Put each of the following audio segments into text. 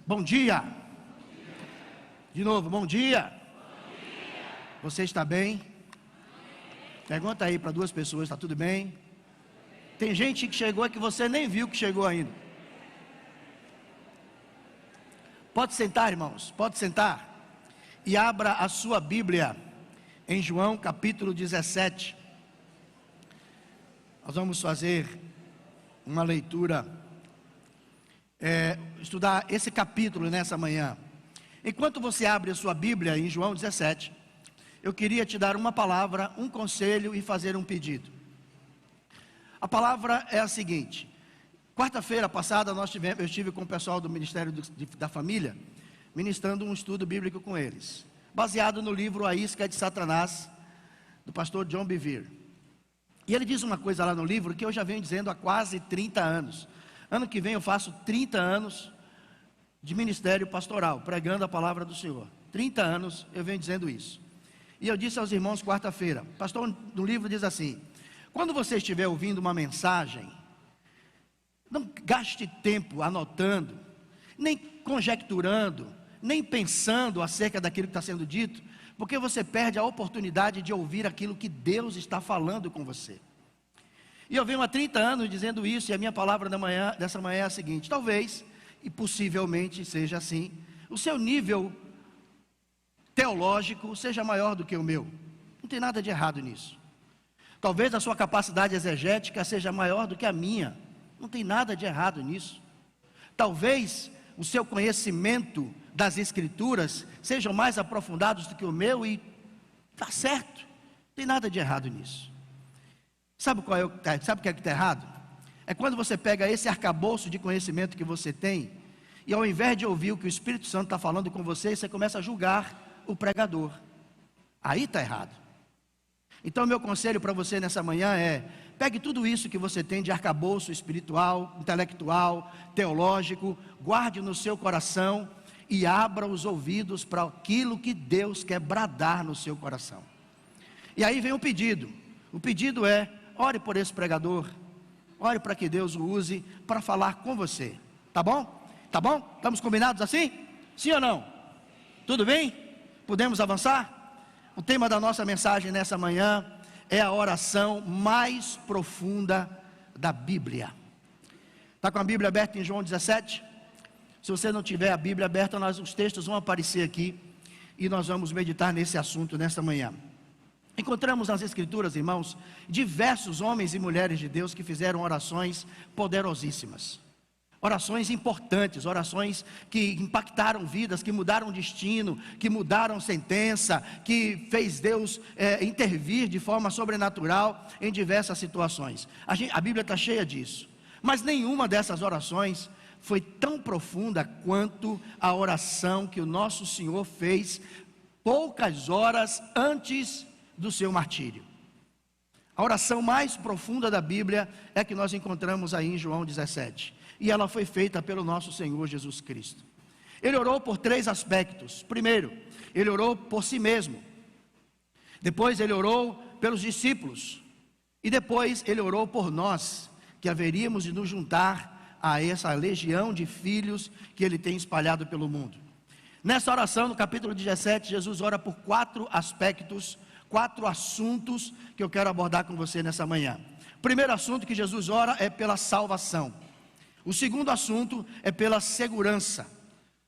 Bom dia. De novo, bom dia. Você está bem? Pergunta aí para duas pessoas, está tudo bem? Tem gente que chegou que você nem viu que chegou ainda. Pode sentar, irmãos, pode sentar. E abra a sua Bíblia em João capítulo 17. Nós vamos fazer uma leitura, estudar esse capítulo nessa manhã. Enquanto você abre a sua Bíblia em João 17, eu queria te dar uma palavra, um conselho e fazer um pedido. A palavra é a seguinte: quarta-feira passada eu estive com o pessoal do Ministério da Família, ministrando um estudo bíblico com eles, baseado no livro A Isca de Satanás, do pastor John Bevere. E ele diz uma coisa lá no livro que eu já venho dizendo há quase 30 anos. Ano que vem eu faço 30 anos de ministério pastoral, pregando a palavra do Senhor. 30 anos eu venho dizendo isso. E eu disse aos irmãos quarta-feira, pastor, no livro diz assim: quando você estiver ouvindo uma mensagem, não gaste tempo anotando, nem conjecturando, nem pensando acerca daquilo que está sendo dito, porque você perde a oportunidade de ouvir aquilo que Deus está falando com você. E eu venho há 30 anos dizendo isso, e a minha palavra dessa manhã é a seguinte: talvez, e possivelmente seja assim, o seu nível teológico seja maior do que o meu. Não tem nada de errado nisso. Talvez a sua capacidade exegética seja maior do que a minha. Não tem nada de errado nisso. Talvez o seu conhecimento das Escrituras sejam mais aprofundados do que o meu, e está certo. Não tem nada de errado nisso. Sabe o que é que está errado? É quando você pega esse arcabouço de conhecimento que você tem, e ao invés de ouvir o que o Espírito Santo está falando com você, você começa a julgar o pregador. Aí está errado. Então meu conselho para você nessa manhã é: pegue tudo isso que você tem de arcabouço espiritual, intelectual, teológico, guarde no seu coração e abra os ouvidos para aquilo que Deus quer bradar no seu coração. E aí vem o pedido. O pedido é: ore por esse pregador, ore para que Deus o use para falar com você. Tá bom? Tá bom? Estamos combinados assim? Sim ou não? Tudo bem? Podemos avançar? O tema da nossa mensagem nessa manhã é a oração mais profunda da Bíblia. Está com a Bíblia aberta em João 17? Se você não tiver a Bíblia aberta, os textos vão aparecer aqui e nós vamos meditar nesse assunto nesta manhã. Encontramos nas Escrituras, irmãos, diversos homens e mulheres de Deus que fizeram orações poderosíssimas. Orações importantes, orações que impactaram vidas, que mudaram destino, que mudaram sentença, que fez Deus intervir de forma sobrenatural em diversas situações. A Bíblia está cheia disso. Mas nenhuma dessas orações foi tão profunda quanto a oração que o nosso Senhor fez poucas horas antes do seu martírio. A oração mais profunda da Bíblia é a que nós encontramos aí em João 17. E ela foi feita pelo nosso Senhor Jesus Cristo. Ele orou por 3 aspectos. Primeiro, ele orou por si mesmo. Depois ele orou pelos discípulos. E depois ele orou por nós, que haveríamos de nos juntar a essa legião de filhos que ele tem espalhado pelo mundo. Nessa oração, no capítulo 17, Jesus ora por 4 aspectos, 4 assuntos que eu quero abordar com você nessa manhã. O primeiro assunto que Jesus ora é pela salvação. O segundo assunto é pela segurança.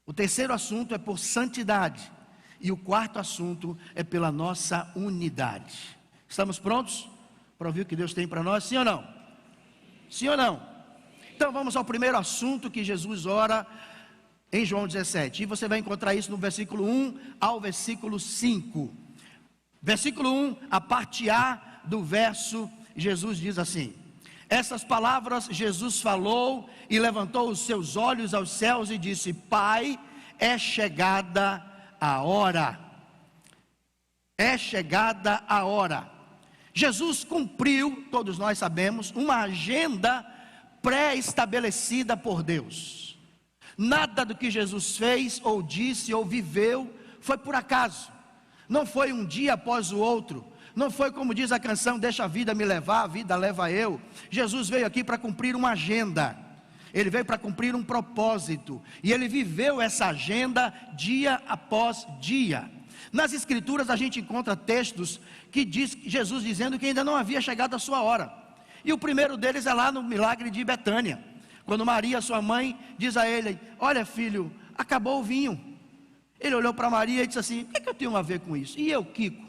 O terceiro assunto é por santidade. E o quarto assunto é pela nossa unidade. Estamos prontos para ouvir o que Deus tem para nós? Sim ou não? Sim ou não? Então vamos ao primeiro assunto que Jesus ora em João 17. E você vai encontrar isso no versículo 1 ao versículo 5. Versículo 1, a parte A do verso, Jesus diz assim: essas palavras Jesus falou e levantou os seus olhos aos céus e disse: Pai, é chegada a hora. É chegada a hora. Jesus cumpriu, todos nós sabemos, uma agenda pré-estabelecida por Deus. Nada do que Jesus fez, ou disse, ou viveu, foi por acaso. Não foi um dia após o outro. Não foi como diz a canção: deixa a vida me levar, a vida leva eu. Jesus veio aqui para cumprir uma agenda. Ele veio para cumprir um propósito, e ele viveu essa agenda dia após dia. Nas Escrituras a gente encontra textos que diz Jesus dizendo que ainda não havia chegado a sua hora. E o primeiro deles é lá no milagre de Betânia, quando Maria, sua mãe, diz a ele: olha filho, acabou o vinho. Ele olhou para Maria e disse assim: o que eu tenho a ver com isso? E eu, Kiko?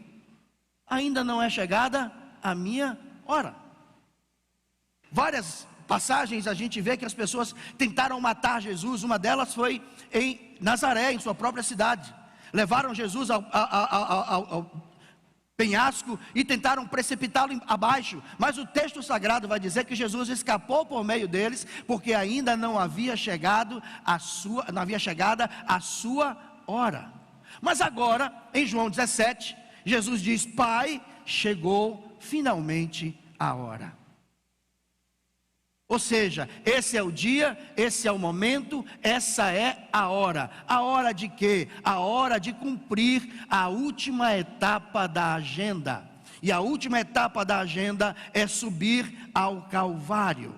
Ainda não é chegada a minha hora. Várias passagens a gente vê que as pessoas tentaram matar Jesus. Uma delas foi em Nazaré, em sua própria cidade. Levaram Jesus ao penhasco e tentaram precipitá-lo abaixo, mas o texto sagrado vai dizer que Jesus escapou por meio deles, porque ainda não havia chegado a sua hora. Mas agora, em João 17, Jesus diz: Pai, chegou finalmente a hora. Ou seja, esse é o dia, esse é o momento, essa é a hora. A hora de quê? A hora de cumprir a última etapa da agenda. E a última etapa da agenda é subir ao Calvário.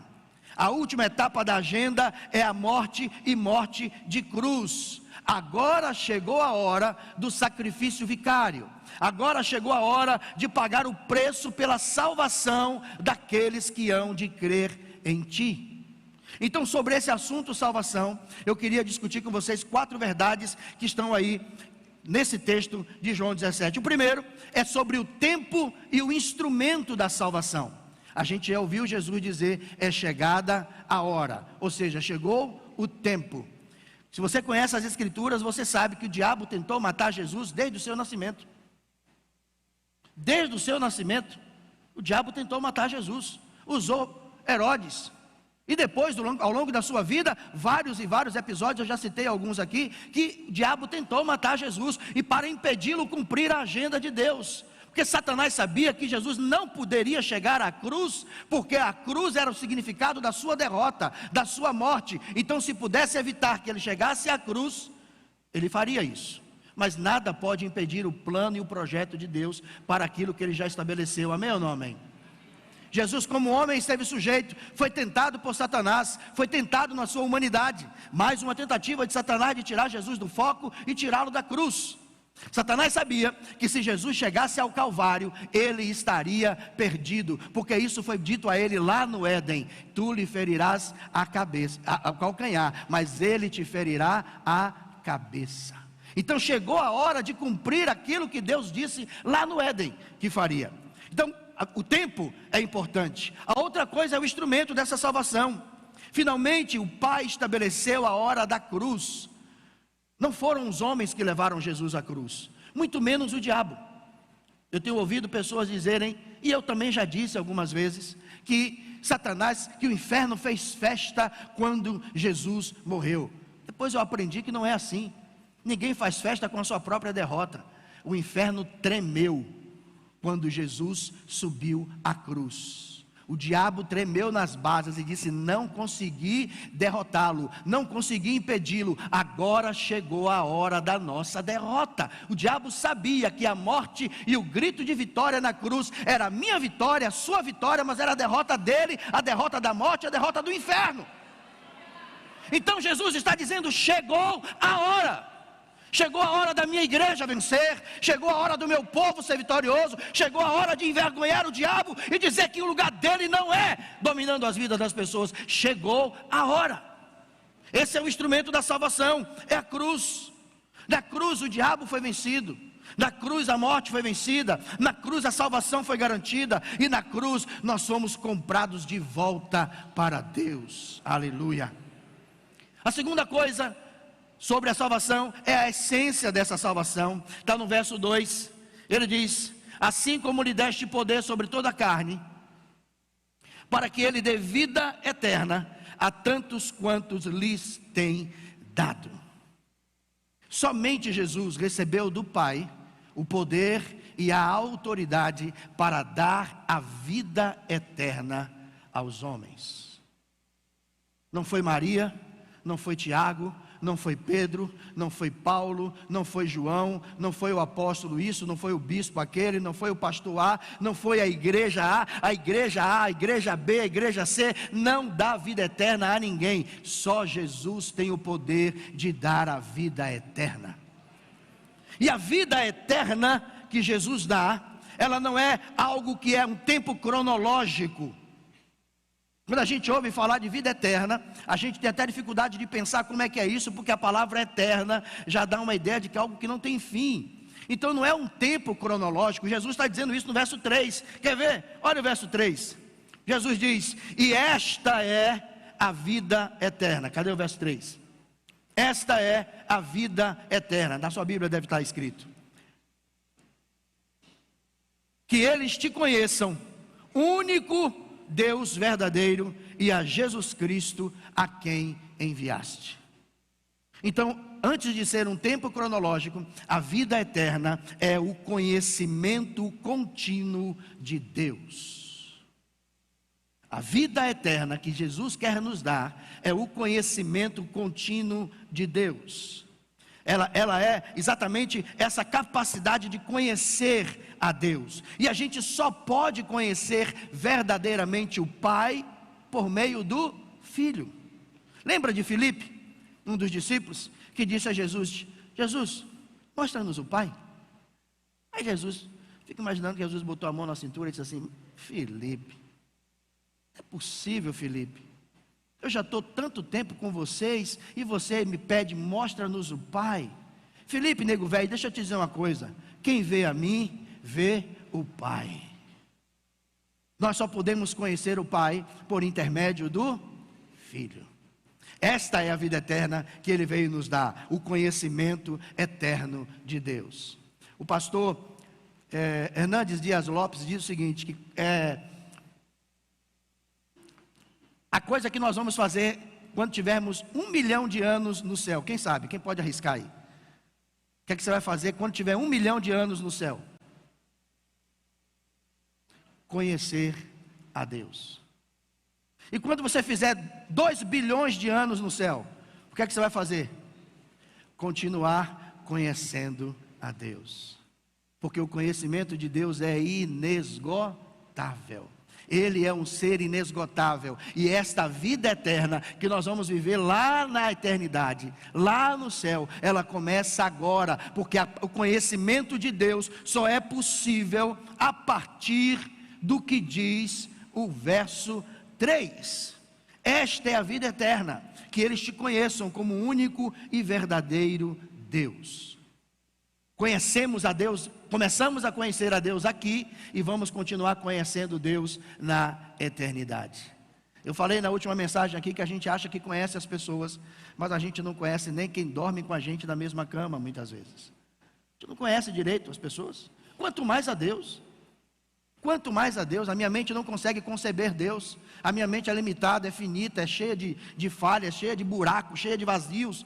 A última etapa da agenda é a morte, e morte de cruz. Agora chegou a hora do sacrifício vicário. Agora chegou a hora de pagar o preço pela salvação daqueles que hão de crer em ti. Então, sobre esse assunto salvação, eu queria discutir com vocês 4 verdades que estão aí nesse texto de João 17. O primeiro é sobre o tempo e o instrumento da salvação. A gente já ouviu Jesus dizer: é chegada a hora, ou seja, chegou o tempo. Se você conhece as Escrituras, você sabe que o diabo tentou matar Jesus desde o seu nascimento. Desde o seu nascimento, o diabo tentou matar Jesus. Usou Herodes, e depois ao longo da sua vida, vários e vários episódios, eu já citei alguns aqui, que o diabo tentou matar Jesus, e para impedi-lo cumprir a agenda de Deus, porque Satanás sabia que Jesus não poderia chegar à cruz, porque a cruz era o significado da sua derrota, da sua morte. Então, se pudesse evitar que ele chegasse à cruz, ele faria isso. Mas nada pode impedir o plano e o projeto de Deus para aquilo que ele já estabeleceu. Amém ou não amém? Jesus, como homem, esteve sujeito, foi tentado por Satanás, foi tentado na sua humanidade. Mais uma tentativa de Satanás de tirar Jesus do foco e tirá-lo da cruz. Satanás sabia que se Jesus chegasse ao Calvário, ele estaria perdido, porque isso foi dito a ele lá no Éden: tu lhe ferirás a cabeça, ao calcanhar, mas ele te ferirá a cabeça. Então chegou a hora de cumprir aquilo que Deus disse lá no Éden que faria. Então, o tempo é importante. A outra coisa é o instrumento dessa salvação. Finalmente o Pai estabeleceu a hora da cruz. Não foram os homens que levaram Jesus à cruz, muito menos o diabo. Eu tenho ouvido pessoas dizerem, e eu também já disse algumas vezes, que Satanás, que o inferno fez festa quando Jesus morreu. Depois eu aprendi que não é assim. Ninguém faz festa com a sua própria derrota. O inferno tremeu quando Jesus subiu à cruz. O diabo tremeu nas bases e disse: não consegui derrotá-lo, não consegui impedi-lo, agora chegou a hora da nossa derrota. O diabo sabia que a morte e o grito de vitória na cruz era a minha vitória, a sua vitória, mas era a derrota dele, a derrota da morte, a derrota do inferno. Então Jesus está dizendo: chegou a hora. Chegou a hora da minha igreja vencer, chegou a hora do meu povo ser vitorioso, chegou a hora de envergonhar o diabo e dizer que o lugar dele não é dominando as vidas das pessoas. Chegou a hora. Esse é o instrumento da salvação, é a cruz. Na cruz o diabo foi vencido, na cruz a morte foi vencida, na cruz a salvação foi garantida, e na cruz nós fomos comprados de volta para Deus. Aleluia. A segunda coisa sobre a salvação é a essência dessa salvação. Está no verso 2, ele diz: assim como lhe deste poder sobre toda a carne, para que ele dê vida eterna a tantos quantos lhes tem dado. Somente Jesus recebeu do Pai o poder e a autoridade para dar a vida eterna aos homens. Não foi Maria, não foi Tiago, não foi Pedro, não foi Paulo, não foi João, não foi o apóstolo isso, não foi o bispo aquele, não foi o pastor A, não foi a igreja A, a igreja B, a igreja C, não dá vida eterna a ninguém. Só Jesus tem o poder de dar a vida eterna. E a vida eterna que Jesus dá, ela não é algo que é um tempo cronológico. Quando a gente ouve falar de vida eterna, a gente tem até dificuldade de pensar como é que é isso, porque a palavra eterna já dá uma ideia de que é algo que não tem fim. Então não é um tempo cronológico. Jesus está dizendo isso no verso 3, quer ver? Olha o verso 3, Jesus diz, e esta é a vida eterna. Cadê o verso 3? Esta é a vida eterna, na sua Bíblia deve estar escrito, que eles te conheçam, único Deus verdadeiro, e a Jesus Cristo a quem enviaste. Então, antes de ser um tempo cronológico, a vida eterna é o conhecimento contínuo de Deus. A vida eterna que Jesus quer nos dar é o conhecimento contínuo de Deus. Ela é exatamente essa capacidade de conhecer a Deus. E a gente só pode conhecer verdadeiramente o Pai por meio do Filho. Lembra de Filipe, um dos discípulos, que disse a Jesus: Jesus, mostra-nos o Pai. Aí Jesus, fica imaginando que Jesus botou a mão na cintura e disse assim: Filipe, não é possível, Filipe. Eu já estou tanto tempo com vocês e você me pede, mostra-nos o Pai. Filipe, nego velho, deixa eu te dizer uma coisa: quem vê a mim, vê o Pai. Nós só podemos conhecer o Pai por intermédio do Filho. Esta é a vida eterna que Ele veio nos dar, o conhecimento eterno de Deus. O pastor Hernandes Dias Lopes diz o seguinte, que a coisa que nós vamos fazer quando tivermos 1 milhão de anos no céu, quem sabe, quem pode arriscar aí? O que é que você vai fazer quando tiver 1 milhão de anos no céu? Conhecer a Deus. E quando você fizer 2 bilhões de anos no céu, o que é que você vai fazer? Continuar conhecendo a Deus. Porque o conhecimento de Deus é inesgotável. Ele é um ser inesgotável. E esta vida eterna que nós vamos viver lá na eternidade, lá no céu, ela começa agora. Porque o conhecimento de Deus só é possível a partir do que diz o verso 3. Esta é a vida eterna, que eles te conheçam como único e verdadeiro Deus. Conhecemos a Deus, começamos a conhecer a Deus aqui e vamos continuar conhecendo Deus na eternidade. Eu falei na última mensagem aqui que a gente acha que conhece as pessoas, mas a gente não conhece nem quem dorme com a gente na mesma cama muitas vezes. A gente não conhece direito as pessoas, quanto mais a Deus. Quanto mais a Deus, a minha mente não consegue conceber Deus. A minha mente é limitada, é finita, é cheia de falhas, cheia de buracos, cheia de vazios.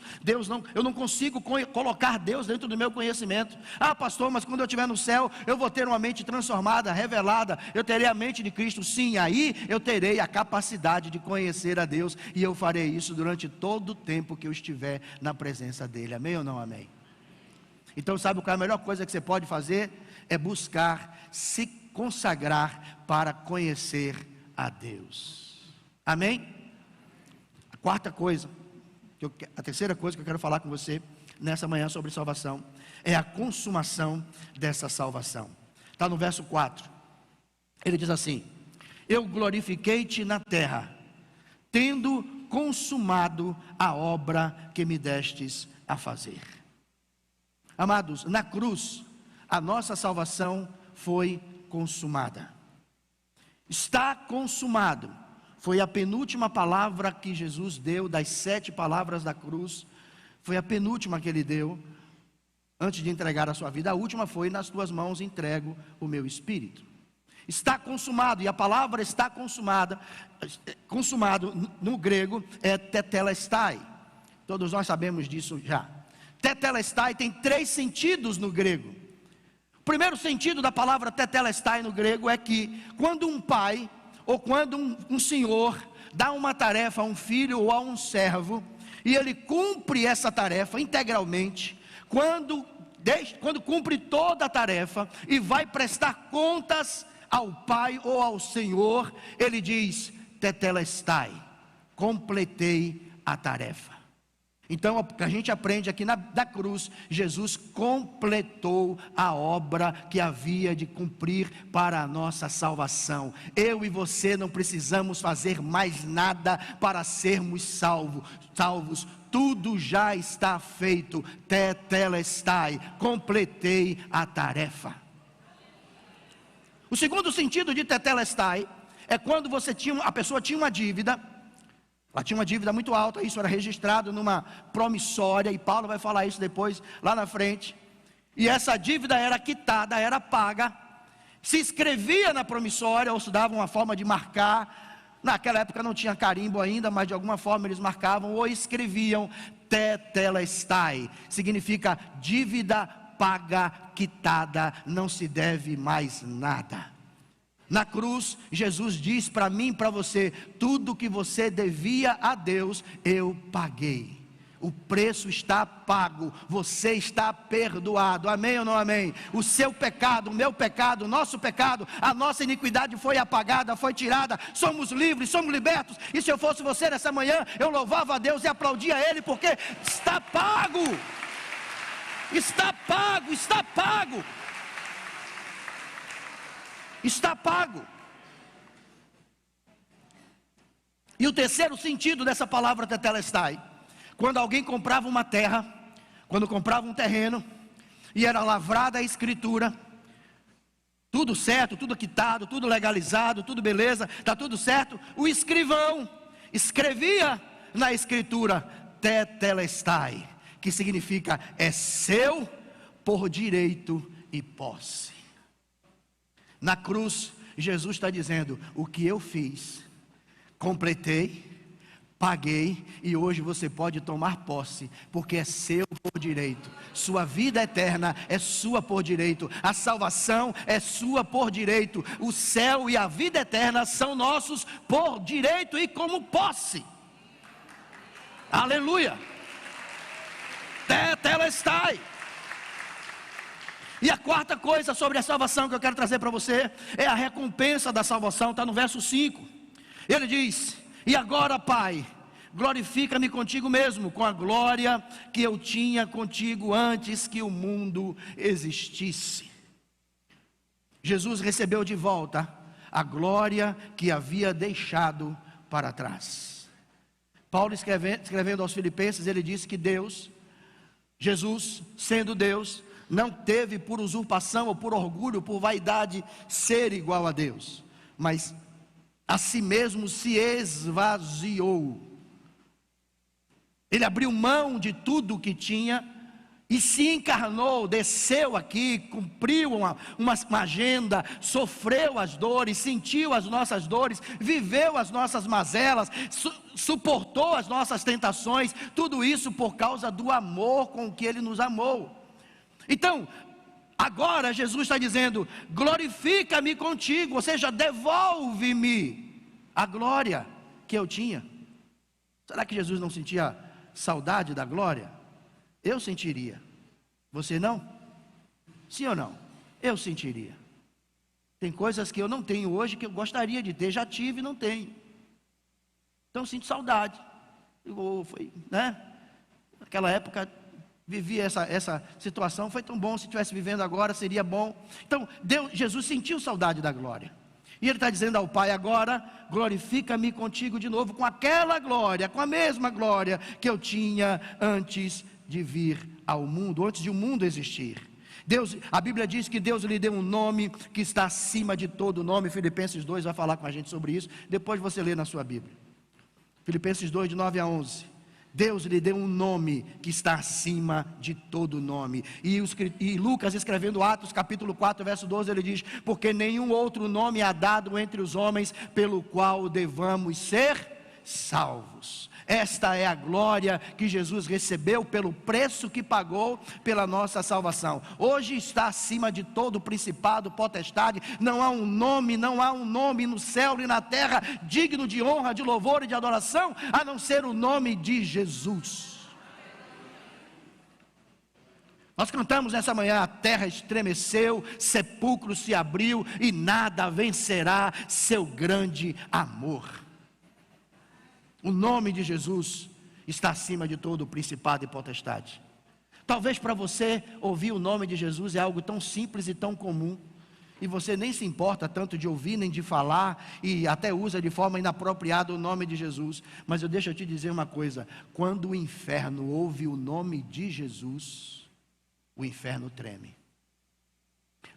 Eu não consigo colocar Deus dentro do meu conhecimento. Ah, pastor, mas quando eu estiver no céu, eu vou ter uma mente transformada, revelada. Eu terei a mente de Cristo. Sim, aí eu terei a capacidade de conhecer a Deus. E eu farei isso durante todo o tempo que eu estiver na presença dEle. Amém ou não amém? Então sabe qual é a melhor coisa que você pode fazer? É buscar se consagrar para conhecer a Deus. Amém? A terceira coisa que eu quero falar com você nessa manhã sobre salvação é a consumação dessa salvação. Está no verso 4. Ele diz assim: eu glorifiquei-te na terra, tendo consumado a obra que me destes a fazer. Amados, na cruz a nossa salvação foi consumada. Está consumado. Foi a penúltima palavra que Jesus deu das 7 palavras da cruz. Foi a penúltima que ele deu antes de entregar a sua vida. A última foi: nas tuas mãos entrego o meu espírito. Está consumado. E a palavra está consumada, consumado no grego é tetelestai. Todos nós sabemos disso já. Tetelestai tem 3 sentidos no grego. O primeiro sentido da palavra tetelestai no grego é que quando um pai ou quando um senhor dá uma tarefa a um filho ou a um servo, e ele cumpre essa tarefa integralmente, quando cumpre toda a tarefa e vai prestar contas ao Pai ou ao Senhor, ele diz: tetelestai, completei a tarefa. Então a gente aprende aqui da cruz, Jesus completou a obra que havia de cumprir para a nossa salvação. Eu e você não precisamos fazer mais nada para sermos salvos. Tudo já está feito. Tetelestai, completei a tarefa. O segundo sentido de tetelestai é quando a pessoa tinha uma dívida. Ela tinha uma dívida muito alta, isso era registrado numa promissória, e Paulo vai falar isso depois, lá na frente. E essa dívida era quitada, era paga, se escrevia na promissória, ou se dava uma forma de marcar. Naquela época não tinha carimbo ainda, mas de alguma forma eles marcavam ou escreviam. Tetelestai, significa dívida paga, quitada, não se deve mais nada. Na cruz, Jesus diz para mim e para você: tudo que você devia a Deus, eu paguei. O preço está pago, você está perdoado, amém ou não amém? O seu pecado, o meu pecado, o nosso pecado, a nossa iniquidade foi apagada, foi tirada, somos livres, somos libertos. E se eu fosse você nessa manhã, eu louvava a Deus e aplaudia a Ele, porque está pago, está pago, está pago. Está pago. E o terceiro sentido dessa palavra tetelestai, quando alguém comprava uma terra, quando comprava um terreno, e era lavrada a escritura, tudo certo, tudo quitado, tudo legalizado, tudo beleza, está tudo certo, o escrivão escrevia na escritura tetelestai, que significa é seu por direito e posse. Na cruz, Jesus está dizendo: o que eu fiz, completei, paguei, e hoje você pode tomar posse, porque é seu por direito. Sua vida eterna é sua por direito, a salvação é sua por direito, o céu e a vida eterna são nossos por direito e como posse. Aleluia. Tetelestai. E a quarta coisa sobre a salvação que eu quero trazer para você é a recompensa da salvação. Está no verso 5. Ele diz: e agora, Pai, glorifica-me contigo mesmo, com a glória que eu tinha contigo antes que o mundo existisse. Jesus recebeu de volta a glória que havia deixado para trás. Paulo escrevendo aos Filipenses, ele disse que Jesus, sendo Deus, não teve por usurpação ou por orgulho, por vaidade, ser igual a Deus, mas a si mesmo se esvaziou. Ele abriu mão de tudo o que tinha e se encarnou, desceu aqui, cumpriu uma agenda, sofreu as dores, sentiu as nossas dores, viveu as nossas mazelas, suportou as nossas tentações, tudo isso por causa do amor com que Ele nos amou. Então, agora Jesus está dizendo: glorifica-me contigo, ou seja, devolve-me a glória que eu tinha. Será que Jesus não sentia saudade da glória? Eu sentiria. Você não? Sim ou não? Eu sentiria. Tem coisas que eu não tenho hoje que eu gostaria de ter, já tive e não tenho. Então sinto saudade. Naquela época vivi essa situação, foi tão bom, se estivesse vivendo agora seria bom. Então Jesus sentiu saudade da glória, e Ele está dizendo ao Pai: agora glorifica-me contigo de novo, com aquela glória, com a mesma glória que eu tinha antes de vir ao mundo, antes de o mundo existir. A Bíblia diz que Deus lhe deu um nome que está acima de todo nome. Filipenses 2 vai falar com a gente sobre isso, depois você lê na sua Bíblia. Filipenses 2, de 9 a 11. Deus lhe deu um nome que está acima de todo nome. E Lucas, escrevendo Atos capítulo 4, verso 12, ele diz: porque nenhum outro nome há dado entre os homens pelo qual devamos ser salvos. Esta é a glória que Jesus recebeu pelo preço que pagou pela nossa salvação. Hoje está acima de todo principado, potestade. Não há um nome no céu e na terra digno de honra, de louvor e de adoração, a não ser o nome de Jesus. Nós cantamos nessa manhã: a terra estremeceu, sepulcro se abriu e nada vencerá seu grande amor. O nome de Jesus está acima de todo o principado e potestade. Talvez para você ouvir o nome de Jesus é algo tão simples e tão comum, e você nem se importa tanto de ouvir nem de falar, e até usa de forma inapropriada o nome de Jesus. Mas deixa eu te dizer uma coisa: quando o inferno ouve o nome de Jesus, o inferno treme.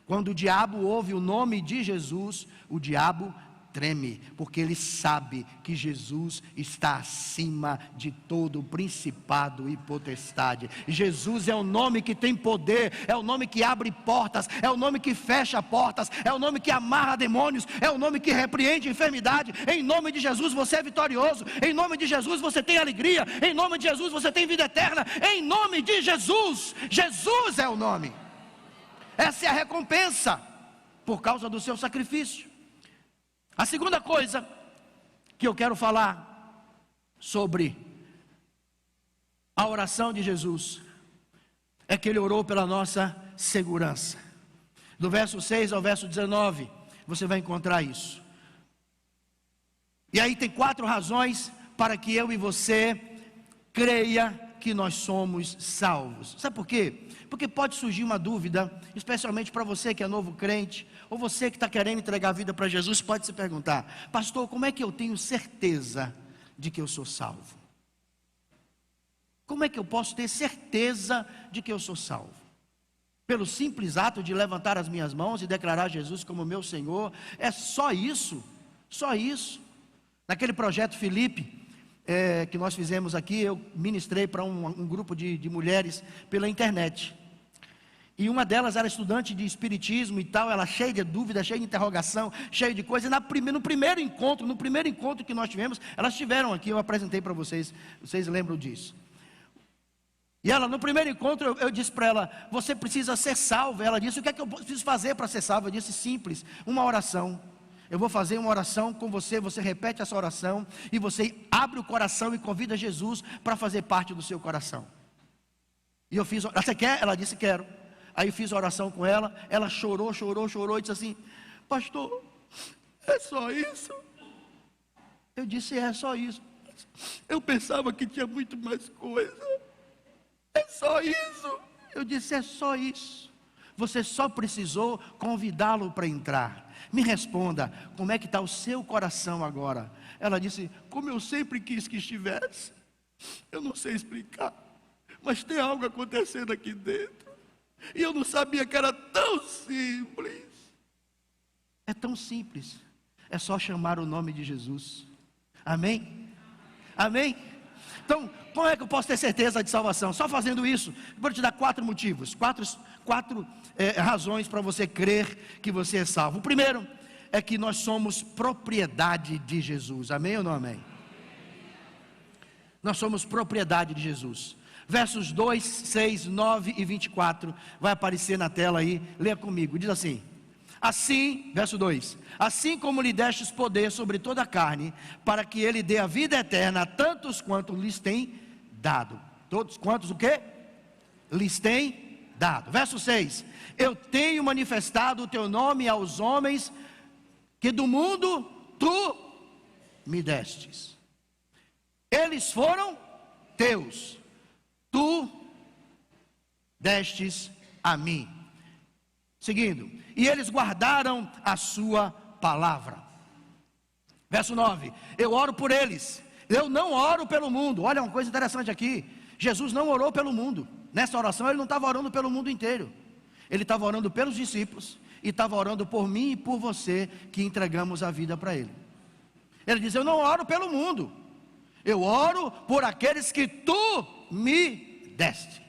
Quando o diabo ouve o nome de Jesus, o diabo treme, porque ele sabe que Jesus está acima de todo principado e potestade. Jesus é o nome que tem poder, é o nome que abre portas, é o nome que fecha portas, é o nome que amarra demônios, é o nome que repreende enfermidade. Em nome de Jesus você é vitorioso, em nome de Jesus você tem alegria, em nome de Jesus você tem vida eterna, em nome de Jesus. Jesus é o nome. Essa é a recompensa por causa do seu sacrifício. A segunda coisa que eu quero falar sobre a oração de Jesus é que ele orou pela nossa segurança. Do verso 6 ao verso 19, você vai encontrar isso. E aí tem 4 razões para que eu e você creia que nós somos salvos. Sabe por quê? Porque pode surgir uma dúvida, especialmente para você que é novo crente, ou você que está querendo entregar a vida para Jesus, pode se perguntar: pastor, como é que eu tenho certeza de que eu sou salvo? Como é que eu posso ter certeza de que eu sou salvo? Pelo simples ato de levantar as minhas mãos e declarar Jesus como meu Senhor? É só isso? Só isso? Naquele projeto Filipe, que nós fizemos aqui, eu ministrei para um grupo de mulheres pela internet. E uma delas era estudante de espiritismo e tal, ela cheia de dúvida, cheia de interrogação, cheia de coisa. E no primeiro encontro que nós tivemos, elas estiveram aqui, eu apresentei para vocês, vocês lembram disso. E ela, no primeiro encontro, eu disse para ela: você precisa ser salva. Ela disse: o que é que eu preciso fazer para ser salva? Eu disse: simples, uma oração. Eu vou fazer uma oração com você, você repete essa oração, e você abre o coração e convida Jesus para fazer parte do seu coração. E eu fiz: você quer? Ela disse: quero. Aí eu fiz a oração com ela, ela chorou e disse assim: pastor, é só isso? Eu disse: é só isso. Eu pensava que tinha muito mais coisa. É só isso? Eu disse: é só isso. Você só precisou convidá-lo para entrar. Me responda, como é que está o seu coração agora? Ela disse: como eu sempre quis que estivesse. Eu não sei explicar, mas tem algo acontecendo aqui dentro, e eu não sabia que era tão simples. É tão simples, é só chamar o nome de Jesus. Amém? Amém? Então, como é que eu posso ter certeza de salvação? Só fazendo isso. Vou te dar 4 motivos, quatro razões para você crer que você é salvo. O primeiro é que nós somos propriedade de Jesus. Amém ou não amém? Nós somos propriedade de Jesus. Versos 2, 6, 9 e 24 vai aparecer na tela aí. Leia comigo, diz assim: assim, verso 2: assim como lhe destes poder sobre toda a carne, para que ele dê a vida eterna a tantos quanto lhes tem dado. Todos quantos o quê? Lhes tem dado. Verso 6: eu tenho manifestado o teu nome aos homens que do mundo tu me destes. Eles foram teus, tu destes a mim. Seguindo: e eles guardaram a sua palavra. Verso 9: eu oro por eles, eu não oro pelo mundo. Olha uma coisa interessante aqui: Jesus não orou pelo mundo. Nessa oração ele não estava orando pelo mundo inteiro, ele estava orando pelos discípulos, e estava orando por mim e por você, que entregamos a vida para ele. Ele diz: eu não oro pelo mundo, eu oro por aqueles que tu me deste,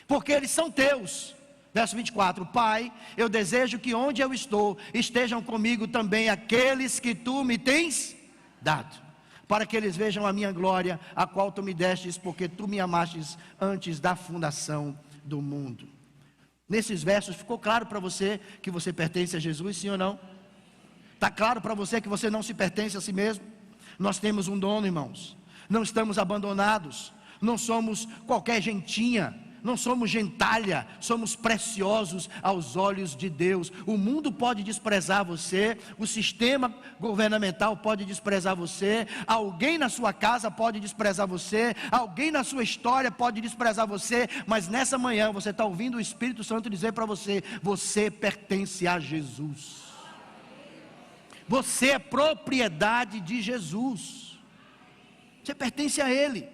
porque eles são teus. Verso 24: Pai, eu desejo que onde eu estou, estejam comigo também aqueles que tu me tens dado, para que eles vejam a minha glória, a qual tu me destes, porque tu me amastes antes da fundação do mundo. Nesses versos, ficou claro para você que você pertence a Jesus, sim ou não? Está claro para você que você não se pertence a si mesmo? Nós temos um dono, irmãos. Não estamos abandonados. Não somos qualquer gentinha. Não somos gentalha, somos preciosos aos olhos de Deus. O mundo pode desprezar você, o sistema governamental pode desprezar você, alguém na sua casa pode desprezar você, alguém na sua história pode desprezar você, mas nessa manhã você está ouvindo o Espírito Santo dizer para você: você pertence a Jesus, você é propriedade de Jesus, você pertence a Ele,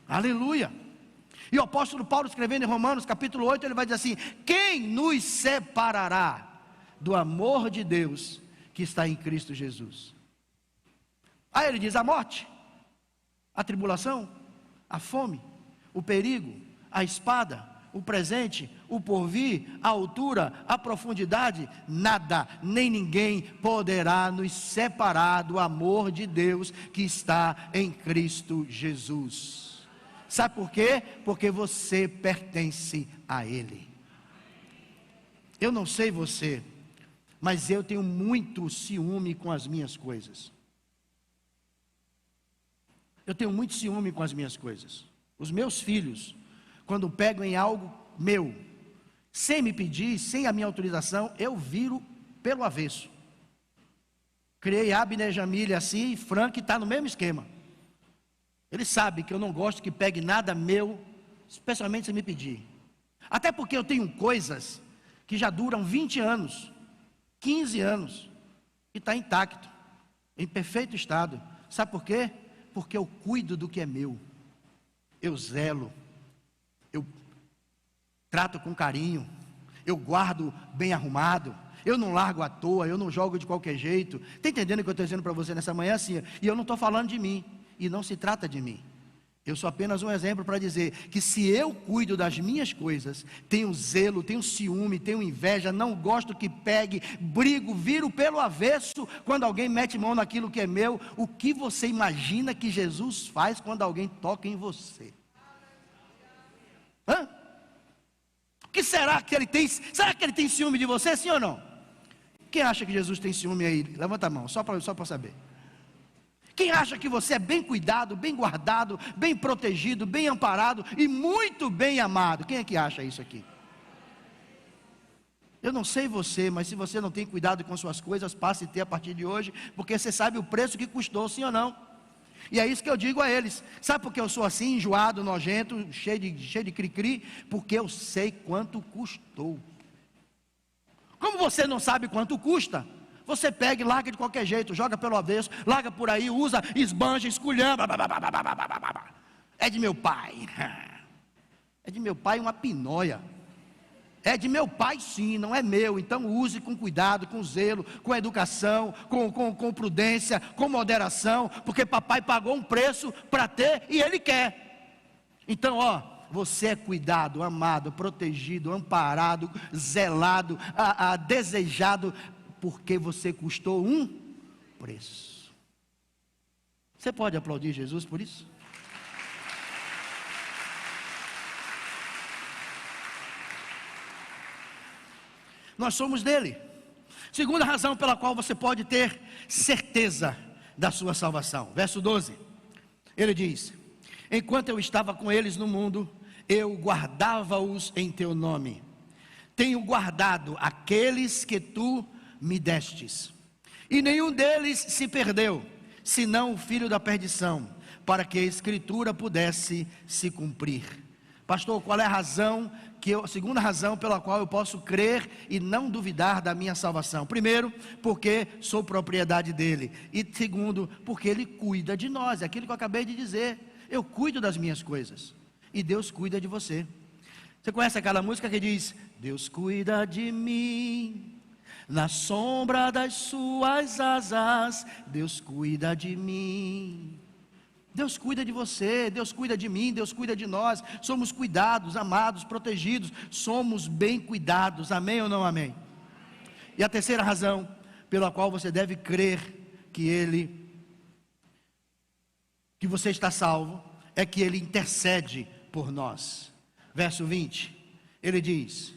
aleluia. E o apóstolo Paulo, escrevendo em Romanos capítulo 8, ele vai dizer assim: quem nos separará do amor de Deus que está em Cristo Jesus? Aí ele diz: a morte, a tribulação, a fome, o perigo, a espada, o presente, o porvir, a altura, a profundidade, nada, nem ninguém poderá nos separar do amor de Deus que está em Cristo Jesus. Sabe por quê? Porque você pertence a Ele. Eu não sei você, mas eu tenho muito ciúme com as minhas coisas. Eu tenho muito ciúme com as minhas coisas. Os meus filhos, quando pegam em algo meu, sem me pedir, sem a minha autorização, eu viro pelo avesso. Criei Abner e Jamília assim, e Frank está no mesmo esquema. Ele sabe que eu não gosto que pegue nada meu, especialmente se me pedir. Até porque eu tenho coisas que já duram 20 anos, 15 anos, e está intacto, em perfeito estado. Sabe por quê? Porque eu cuido do que é meu. Eu zelo, eu trato com carinho, eu guardo bem arrumado, eu não largo à toa, eu não jogo de qualquer jeito. Está entendendo o que eu estou dizendo para você nessa manhã? Assim, e eu não estou falando de mim. E não se trata de mim. Eu sou apenas um exemplo para dizer que se eu cuido das minhas coisas, tenho zelo, tenho ciúme, tenho inveja, não gosto que pegue, brigo, viro pelo avesso quando alguém mete mão naquilo que é meu, o que você imagina que Jesus faz quando alguém toca em você? Hã? O que será que ele tem? Será que ele tem ciúme de você, sim ou não? Quem acha que Jesus tem ciúme aí? Levanta a mão, só para saber. Quem acha que você é bem cuidado, bem guardado, bem protegido, bem amparado e muito bem amado? Quem é que acha isso aqui? Eu não sei você, mas se você não tem cuidado com suas coisas, passe a ter a partir de hoje, porque você sabe o preço que custou, sim ou não? E é isso que eu digo a eles. Sabe por que eu sou assim, enjoado, nojento, cheio de cri-cri? Porque eu sei quanto custou. Como você não sabe quanto custa, você pega e larga de qualquer jeito, joga pelo avesso, larga por aí, usa, esbanja, esculhamba. É de meu pai. É de meu pai uma pinóia. É de meu pai sim, não é meu. Então use com cuidado, com zelo, com educação, com prudência, com moderação, porque papai pagou um preço para ter e ele quer. Então você é cuidado, amado, protegido, amparado, zelado, desejado, porque você custou um preço. Você pode aplaudir Jesus por isso? Nós somos dele. Segunda razão pela qual você pode ter certeza da sua salvação. Verso 12. Ele diz: enquanto eu estava com eles no mundo, eu guardava-os em teu nome. Tenho guardado aqueles que tu me destes, e nenhum deles se perdeu, senão o filho da perdição, para que a escritura pudesse se cumprir. Pastor, qual é a razão segunda razão pela qual eu posso crer e não duvidar da minha salvação? Primeiro, porque sou propriedade dele, e segundo, porque ele cuida de nós. É aquilo que eu acabei de dizer. Eu cuido das minhas coisas, e Deus cuida de você. Você conhece aquela música que diz: Deus cuida de mim, na sombra das suas asas, Deus cuida de mim. Deus cuida de você, Deus cuida de mim, Deus cuida de nós. Somos cuidados, amados, protegidos, somos bem cuidados, amém ou não amém? E a terceira razão pela qual você deve crer que Ele que você está salvo é que Ele intercede por nós. Verso 20, ele diz: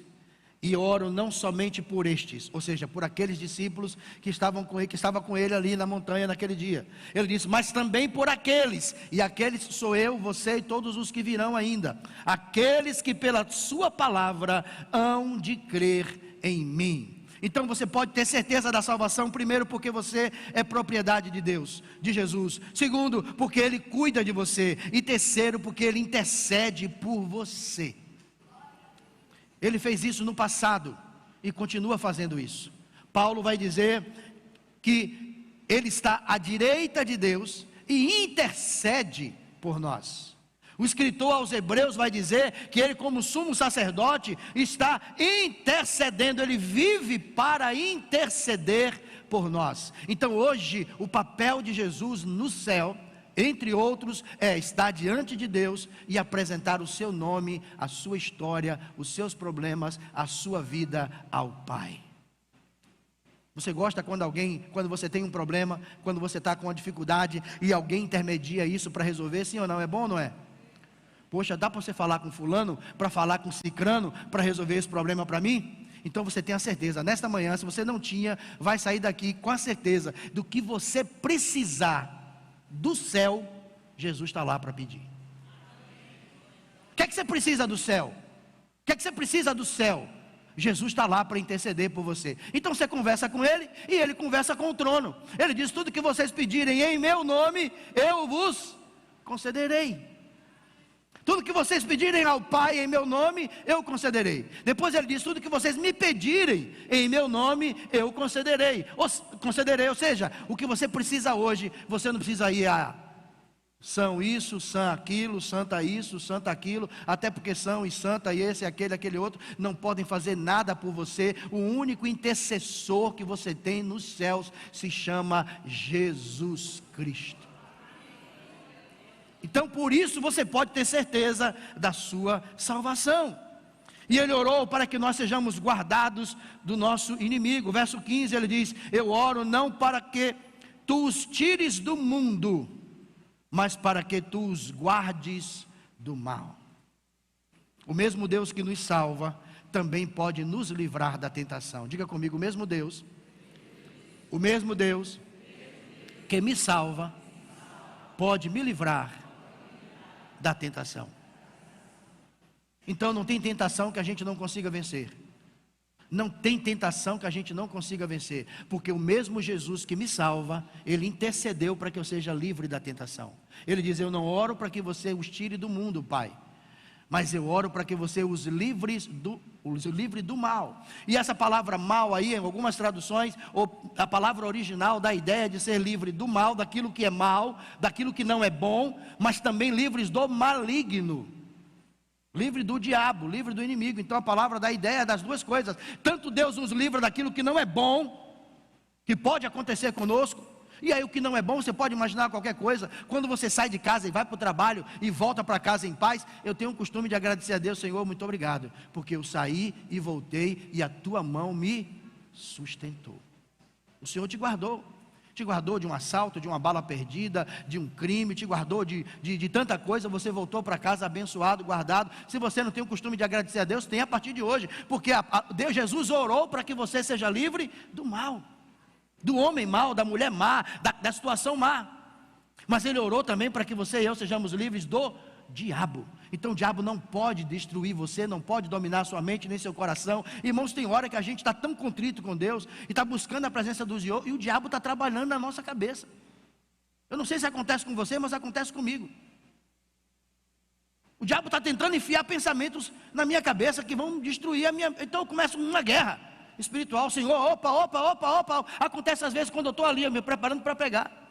e oro não somente por estes, ou seja, por aqueles discípulos que estavam com ele ali na montanha naquele dia. Ele disse: mas também por aqueles, e aqueles sou eu, você e todos os que virão ainda, aqueles que pela sua palavra hão de crer em mim. Então você pode ter certeza da salvação, primeiro porque você é propriedade de Deus, de Jesus. Segundo, porque Ele cuida de você. E terceiro, porque Ele intercede por você. Ele fez isso no passado e continua fazendo isso. Paulo vai dizer que Ele está à direita de Deus e intercede por nós. O escritor aos Hebreus vai dizer que ele, como sumo sacerdote, está intercedendo, ele vive para interceder por nós. Então hoje, o papel de Jesus no céu, entre outros, é estar diante de Deus e apresentar o seu nome, a sua história, os seus problemas, a sua vida ao Pai. Você gosta quando você tem um problema, quando você está com uma dificuldade e alguém intermedia isso para resolver, sim ou não? É bom ou não é? Poxa, dá para você falar com fulano, para falar com cicrano, para resolver esse problema para mim? Então você tem a certeza, nesta manhã, se você não tinha, vai sair daqui com a certeza do que você precisar do céu, Jesus está lá para pedir. O que é que você precisa do céu? O que é que você precisa do céu? Jesus está lá para interceder por você. Então você conversa com Ele e Ele conversa com o trono. Ele diz: tudo que vocês pedirem em meu nome, eu vos concederei. Tudo que vocês pedirem ao Pai em meu nome, eu concederei. Depois ele diz: tudo que vocês me pedirem em meu nome, eu concederei. Ou seja, o que você precisa hoje, você não precisa ir a são isso, são aquilo, santa isso, santa aquilo, até porque são e santa e esse, aquele outro, não podem fazer nada por você. O único intercessor que você tem nos céus se chama Jesus Cristo. Então por isso você pode ter certeza da sua salvação. E ele orou para que nós sejamos guardados do nosso inimigo. Verso 15 ele diz: eu oro não para que tu os tires do mundo, mas para que tu os guardes do mal. O mesmo Deus que nos salva também pode nos livrar da tentação. Diga comigo: o mesmo Deus que me salva pode me livrar da tentação. Então não tem tentação que a gente não consiga vencer. Não tem tentação que a gente não consiga vencer, porque o mesmo Jesus que me salva, Ele intercedeu para que eu seja livre da tentação. Ele diz: eu não oro para que você os tire do mundo, Pai, mas eu oro para que você os livre do mal. E essa palavra mal aí, em algumas traduções, ou a palavra original dá a ideia de ser livre do mal, daquilo que é mal, daquilo que não é bom, mas também livres do maligno, livre do diabo, livre do inimigo. Então a palavra dá a ideia das duas coisas. Tanto Deus nos livra daquilo que não é bom, que pode acontecer conosco. E aí o que não é bom, você pode imaginar qualquer coisa. Quando você sai de casa e vai para o trabalho e volta para casa em paz, eu tenho o costume de agradecer a Deus: Senhor, muito obrigado, porque eu saí e voltei e a tua mão me sustentou. O Senhor te guardou de um assalto, de uma bala perdida, de um crime, te guardou de tanta coisa. Você voltou para casa abençoado, guardado. Se você não tem o costume de agradecer a Deus, tem a partir de hoje, porque Deus, Jesus orou para que você seja livre do mal, do homem mau, da mulher má, da situação má. Mas Ele orou também para que você e eu sejamos livres do diabo. Então o diabo não pode destruir você, não pode dominar sua mente nem seu coração. Irmãos, tem hora que a gente está tão contrito com Deus e está buscando a presença do Senhor, e o diabo está trabalhando na nossa cabeça. Eu não sei se acontece com você, mas acontece comigo. O diabo está tentando enfiar pensamentos na minha cabeça que vão destruir a minha. Então eu começo uma guerra espiritual. Senhor, opa. Acontece às vezes quando eu estou ali, me preparando para pregar.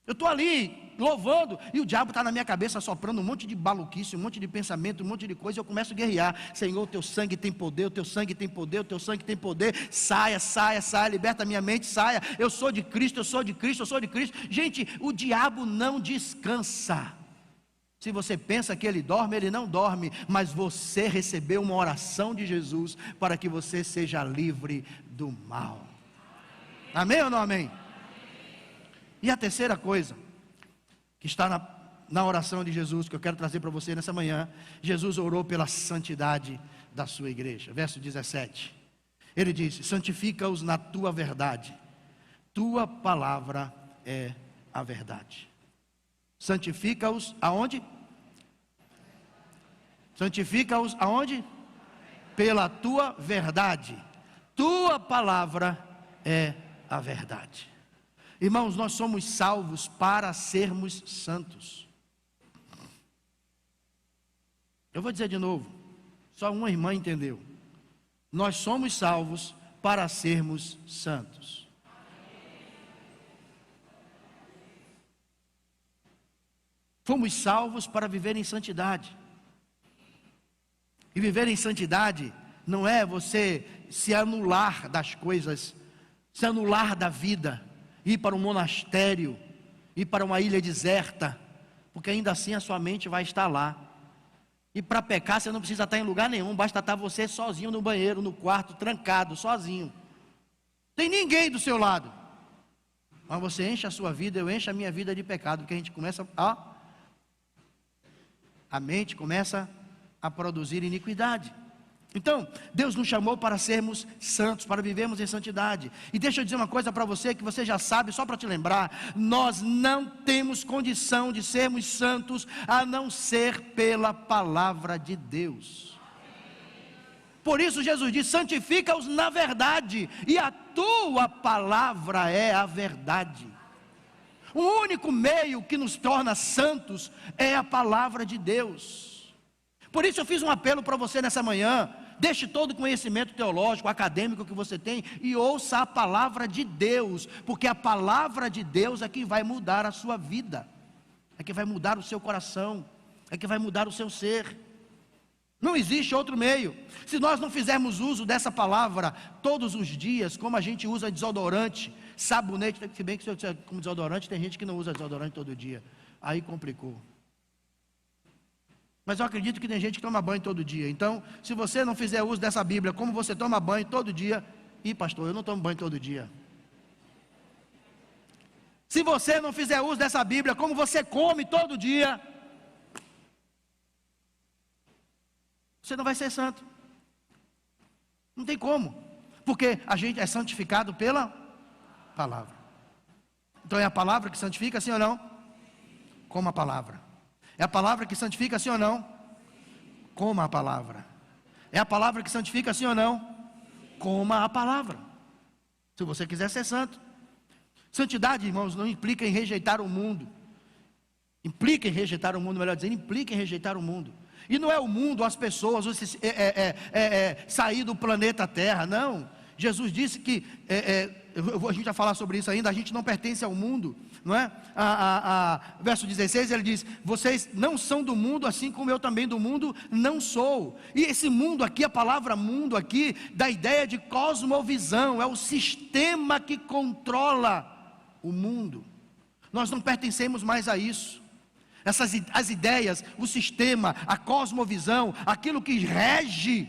Eu estou ali louvando e o diabo está na minha cabeça soprando um monte de maluquice, um monte de pensamento, um monte de coisa. E eu começo a guerrear: Senhor, o teu sangue tem poder, o teu sangue tem poder, o teu sangue tem poder. Saia, liberta a minha mente, saia. Eu sou de Cristo, eu sou de Cristo, eu sou de Cristo. Gente, o diabo não descansa. Se você pensa que ele dorme, ele não dorme. Mas você recebeu uma oração de Jesus para que você seja livre do mal. Amém ou não amém? E a terceira coisa que está na oração de Jesus, que eu quero trazer para você nessa manhã. Jesus orou pela santidade da sua igreja. Verso 17. Ele disse: santifica-os na tua verdade. Tua palavra é a verdade. Santifica-os aonde? Santifica-os aonde? Pela tua verdade. Tua palavra é a verdade. Irmãos, nós somos salvos para sermos santos. Eu vou dizer de novo, só uma irmã entendeu. Nós somos salvos para sermos santos. Fomos salvos para viver em santidade. E viver em santidade não é você se anular das coisas, se anular da vida, ir para um monastério, ir para uma ilha deserta, porque ainda assim a sua mente vai estar lá. E para pecar você não precisa estar em lugar nenhum, basta estar você sozinho no banheiro, no quarto, trancado, sozinho. Tem ninguém do seu lado. Mas você enche a sua vida, eu encho a minha vida de pecado, porque a gente começa a mente começa a produzir iniquidade. Então, Deus nos chamou para sermos santos, para vivermos em santidade. E deixa eu dizer uma coisa para você, que você já sabe, só para te lembrar: nós não temos condição de sermos santos, a não ser pela palavra de Deus. Por isso Jesus diz: santifica-os na verdade, e a tua palavra é a verdade. O único meio que nos torna santos é a palavra de Deus. Por isso eu fiz um apelo para você nessa manhã: deixe todo o conhecimento teológico, acadêmico que você tem e ouça a palavra de Deus, porque a palavra de Deus é que vai mudar a sua vida, é que vai mudar o seu coração, é que vai mudar o seu ser. Não existe outro meio. Se nós não fizermos uso dessa palavra todos os dias, como a gente usa desodorante, sabonete, se bem que se eu disser como desodorante, tem gente que não usa desodorante todo dia, aí complicou. Mas eu acredito que tem gente que toma banho todo dia. Então, se você não fizer uso dessa Bíblia, como você toma banho todo dia, pastor, eu não tomo banho todo dia. Se você não fizer uso dessa Bíblia, como você come todo dia, você não vai ser santo. Não tem como, porque a gente é santificado pela palavra. Então é a palavra que santifica, sim ou não? Como a palavra. É a palavra que santifica, sim ou não? Coma a palavra. É a palavra que santifica, sim ou não? Coma a palavra. Se você quiser ser santo. Santidade, irmãos, não implica em rejeitar o mundo. Implica em rejeitar o mundo, melhor dizendo, implica em rejeitar o mundo. E não é o mundo, as pessoas, sair do planeta Terra, não. Jesus disse que, a gente vai falar sobre isso ainda, a gente não pertence ao mundo, não é? Verso 16, ele diz: vocês não são do mundo, assim como eu também do mundo não sou. E esse mundo aqui, a palavra mundo aqui, dá ideia de cosmovisão, é o sistema que controla o mundo. Nós não pertencemos mais a isso. As ideias, o sistema, a cosmovisão, aquilo que rege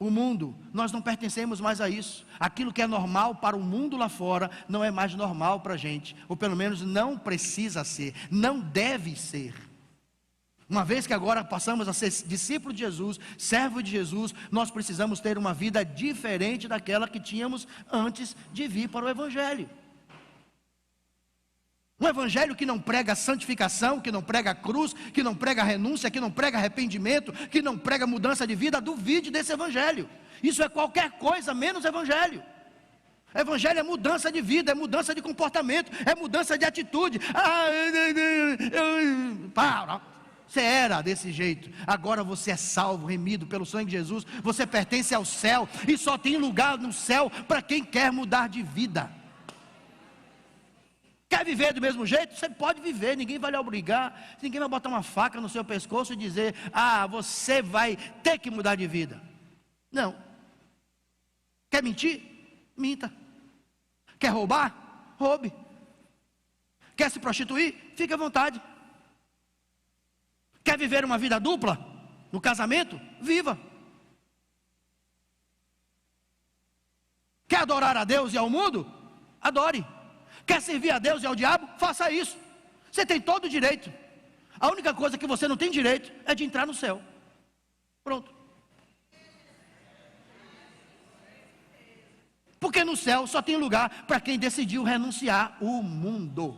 o mundo, nós não pertencemos mais a isso. Aquilo que é normal para o mundo lá fora, não é mais normal para a gente, ou pelo menos não precisa ser, não deve ser. Uma vez que agora passamos a ser discípulo de Jesus, servo de Jesus, nós precisamos ter uma vida diferente daquela que tínhamos antes de vir para o Evangelho. Um evangelho que não prega santificação, que não prega cruz, que não prega renúncia, que não prega arrependimento, que não prega mudança de vida, duvide desse evangelho. Isso é qualquer coisa menos evangelho. Evangelho é mudança de vida, é mudança de comportamento, é mudança de atitude. Você era desse jeito, agora você é salvo, remido pelo sangue de Jesus, você pertence ao céu, e só tem lugar no céu para quem quer mudar de vida. Quer viver do mesmo jeito? Você pode viver, ninguém vai lhe obrigar, ninguém vai botar uma faca no seu pescoço e dizer: você vai ter que mudar de vida. Não. Quer mentir? Minta. Quer roubar? Roube. Quer se prostituir? Fique à vontade. Quer viver uma vida dupla no casamento? Viva. Quer adorar a Deus e ao mundo? Adore. Quer servir a Deus e ao diabo? Faça isso. Você tem todo o direito. A única coisa que você não tem direito é de entrar no céu. Pronto. Porque no céu só tem lugar para quem decidiu renunciar o mundo.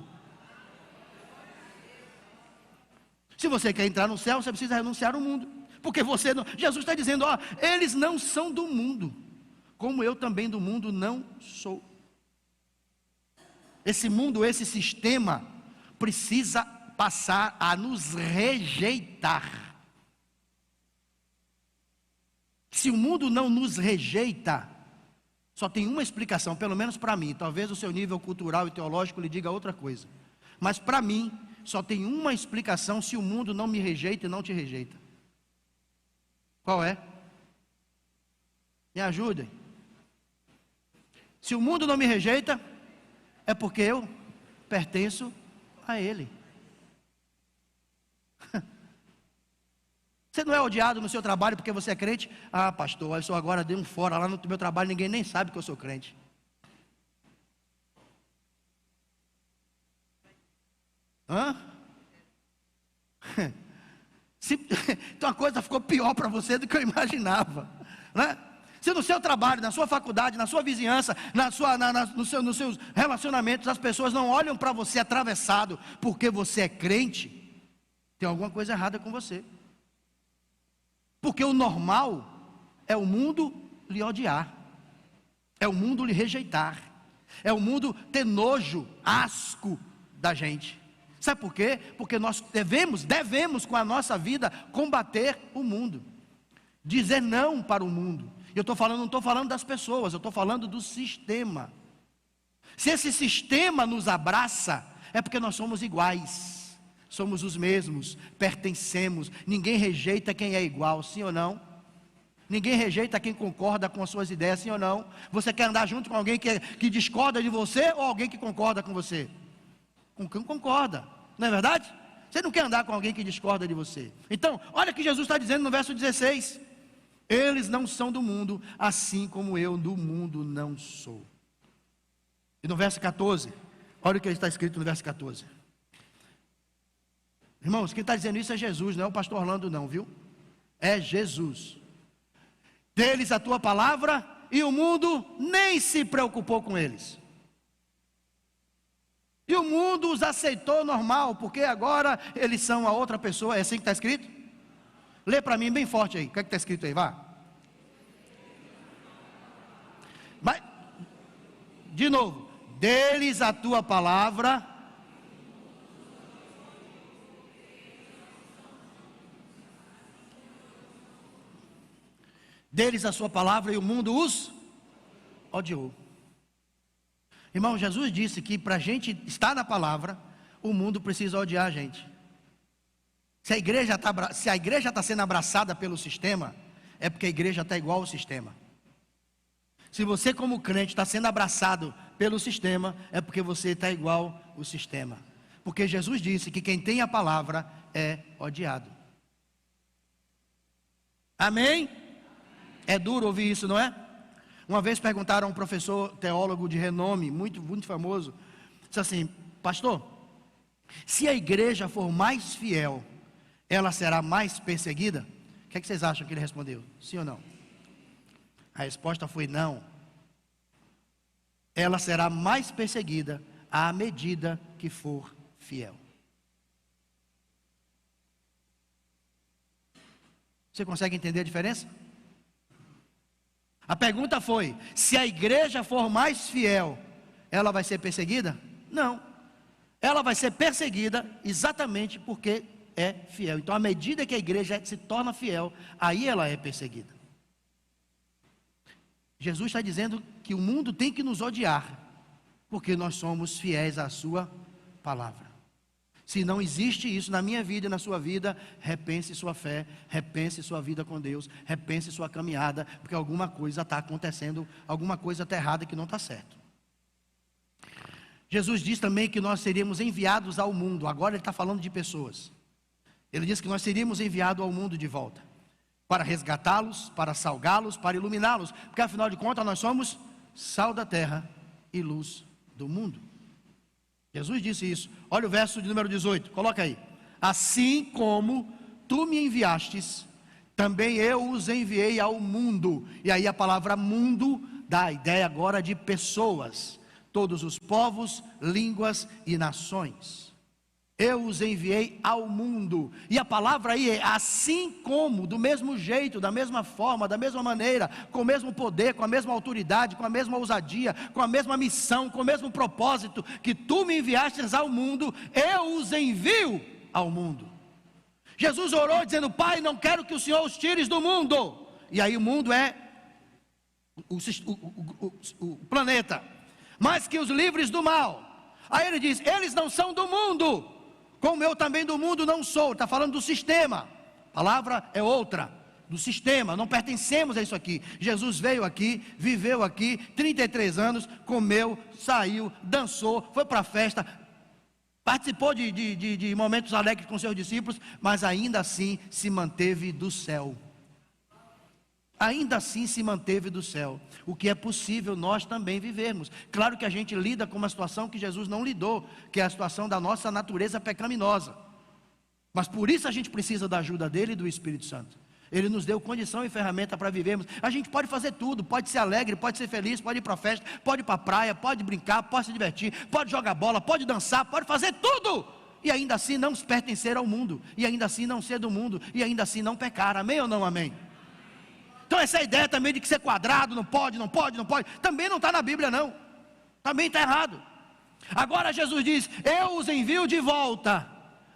Se você quer entrar no céu, você precisa renunciar o mundo. Porque você não... Jesus está dizendo, ó, eles não são do mundo, como eu também do mundo não sou. Esse mundo, esse sistema, precisa passar a nos rejeitar. Se o mundo não nos rejeita, só tem uma explicação, pelo menos para mim. Talvez o seu nível cultural e teológico lhe diga outra coisa. Mas para mim, só tem uma explicação se o mundo não me rejeita e não te rejeita. Qual é? Me ajudem. Se o mundo não me rejeita, é porque eu pertenço a ele. Você não é odiado no seu trabalho porque você é crente? Ah, pastor, eu sou agora de um fora, lá no meu trabalho ninguém nem sabe que eu sou crente. Hã? Então a coisa ficou pior para você do que eu imaginava, né? Se no seu trabalho, na sua faculdade, na sua vizinhança, nos seus relacionamentos, as pessoas não olham para você atravessado porque você é crente, tem alguma coisa errada com você. Porque o normal é o mundo lhe odiar, é o mundo lhe rejeitar, é o mundo ter nojo, asco da gente. Sabe por quê? Porque nós devemos com a nossa vida combater o mundo, dizer não para o mundo. Eu não estou falando das pessoas, eu estou falando do sistema. Se esse sistema nos abraça, é porque nós somos iguais, somos os mesmos, pertencemos. Ninguém rejeita quem é igual, sim ou não? Ninguém rejeita quem concorda com as suas ideias, sim ou não? Você quer andar junto com alguém que discorda de você ou alguém que concorda com você? Com quem concorda, não é verdade? Você não quer andar com alguém que discorda de você. Então, olha o que Jesus está dizendo no verso 16: eles não são do mundo, assim como eu do mundo não sou. E no verso 14, olha o que está escrito no verso 14. Irmãos, quem está dizendo isso é Jesus, não é o pastor Orlando não, viu? É Jesus. Deles a tua palavra, e o mundo nem se preocupou com eles. E o mundo os aceitou normal, porque agora eles são a outra pessoa. É assim que está escrito? Lê para mim bem forte aí. O que está escrito aí? Vá. Vai. De novo. Deles a tua palavra. Deles a sua palavra, e o mundo os odiou. Irmão, Jesus disse que para a gente estar na palavra, o mundo precisa odiar a gente. Se a igreja está sendo abraçada pelo sistema, é porque a igreja está igual ao sistema. Se você como crente está sendo abraçado pelo sistema, é porque você está igual ao sistema. Porque Jesus disse que quem tem a palavra é odiado. Amém? É duro ouvir isso, não é? Uma vez perguntaram a um professor teólogo de renome, muito, muito famoso, disse assim: pastor, se a igreja for mais fiel, ela será mais perseguida? O que é que vocês acham que ele respondeu? Sim ou não? A resposta foi não. Ela será mais perseguida à medida que for fiel. Você consegue entender a diferença? A pergunta foi: se a igreja for mais fiel, ela vai ser perseguida? Não. Ela vai ser perseguida exatamente porque é fiel. Então, à medida que a igreja se torna fiel, aí ela é perseguida. Jesus está dizendo que o mundo tem que nos odiar, porque nós somos fiéis à sua palavra. Se não existe isso na minha vida e na sua vida, repense sua fé, repense sua vida com Deus, repense sua caminhada, porque alguma coisa está acontecendo, alguma coisa está errada que não está certo. Jesus diz também que nós seríamos enviados ao mundo. Agora ele está falando de pessoas. Ele diz que nós seríamos enviados ao mundo de volta, para resgatá-los, para salgá-los, para iluminá-los, porque afinal de contas nós somos sal da terra e luz do mundo. Jesus disse isso. Olha o verso de número 18, coloca aí. Assim como tu me enviastes, também eu os enviei ao mundo. E aí a palavra mundo dá a ideia agora de pessoas, todos os povos, línguas e nações. Eu os enviei ao mundo. E a palavra aí é assim como, do mesmo jeito, da mesma forma, da mesma maneira, com o mesmo poder, com a mesma autoridade, com a mesma ousadia, com a mesma missão, com o mesmo propósito que tu me enviastes ao mundo, eu os envio ao mundo. Jesus orou dizendo: Pai, não quero que o Senhor os tires do mundo. E aí o mundo é o planeta, mas que os livres do mal. Aí ele diz: eles não são do mundo, como eu também do mundo não sou. Está falando do sistema, a palavra é outra, do sistema, não pertencemos a isso aqui. Jesus veio aqui, viveu aqui, 33 anos, comeu, saiu, dançou, foi para a festa, participou de momentos alegres com seus discípulos, mas ainda assim se manteve do céu. Ainda assim se manteve do céu. O que é possível nós também vivermos. Claro que a gente lida com uma situação que Jesus não lidou, que é a situação da nossa natureza pecaminosa. Mas por isso a gente precisa da ajuda dele e do Espírito Santo. Ele nos deu condição e ferramenta para vivermos. A gente pode fazer tudo, pode ser alegre, pode ser feliz, pode ir para a festa, pode ir para a praia, pode brincar, pode se divertir, pode jogar bola, pode dançar, pode fazer tudo. E ainda assim não pertencer ao mundo, e ainda assim não ser do mundo, e ainda assim não pecar. Amém ou não amém? Então essa ideia também de que ser quadrado, não pode, também não está na Bíblia não, também está errado. Agora Jesus diz: eu os envio de volta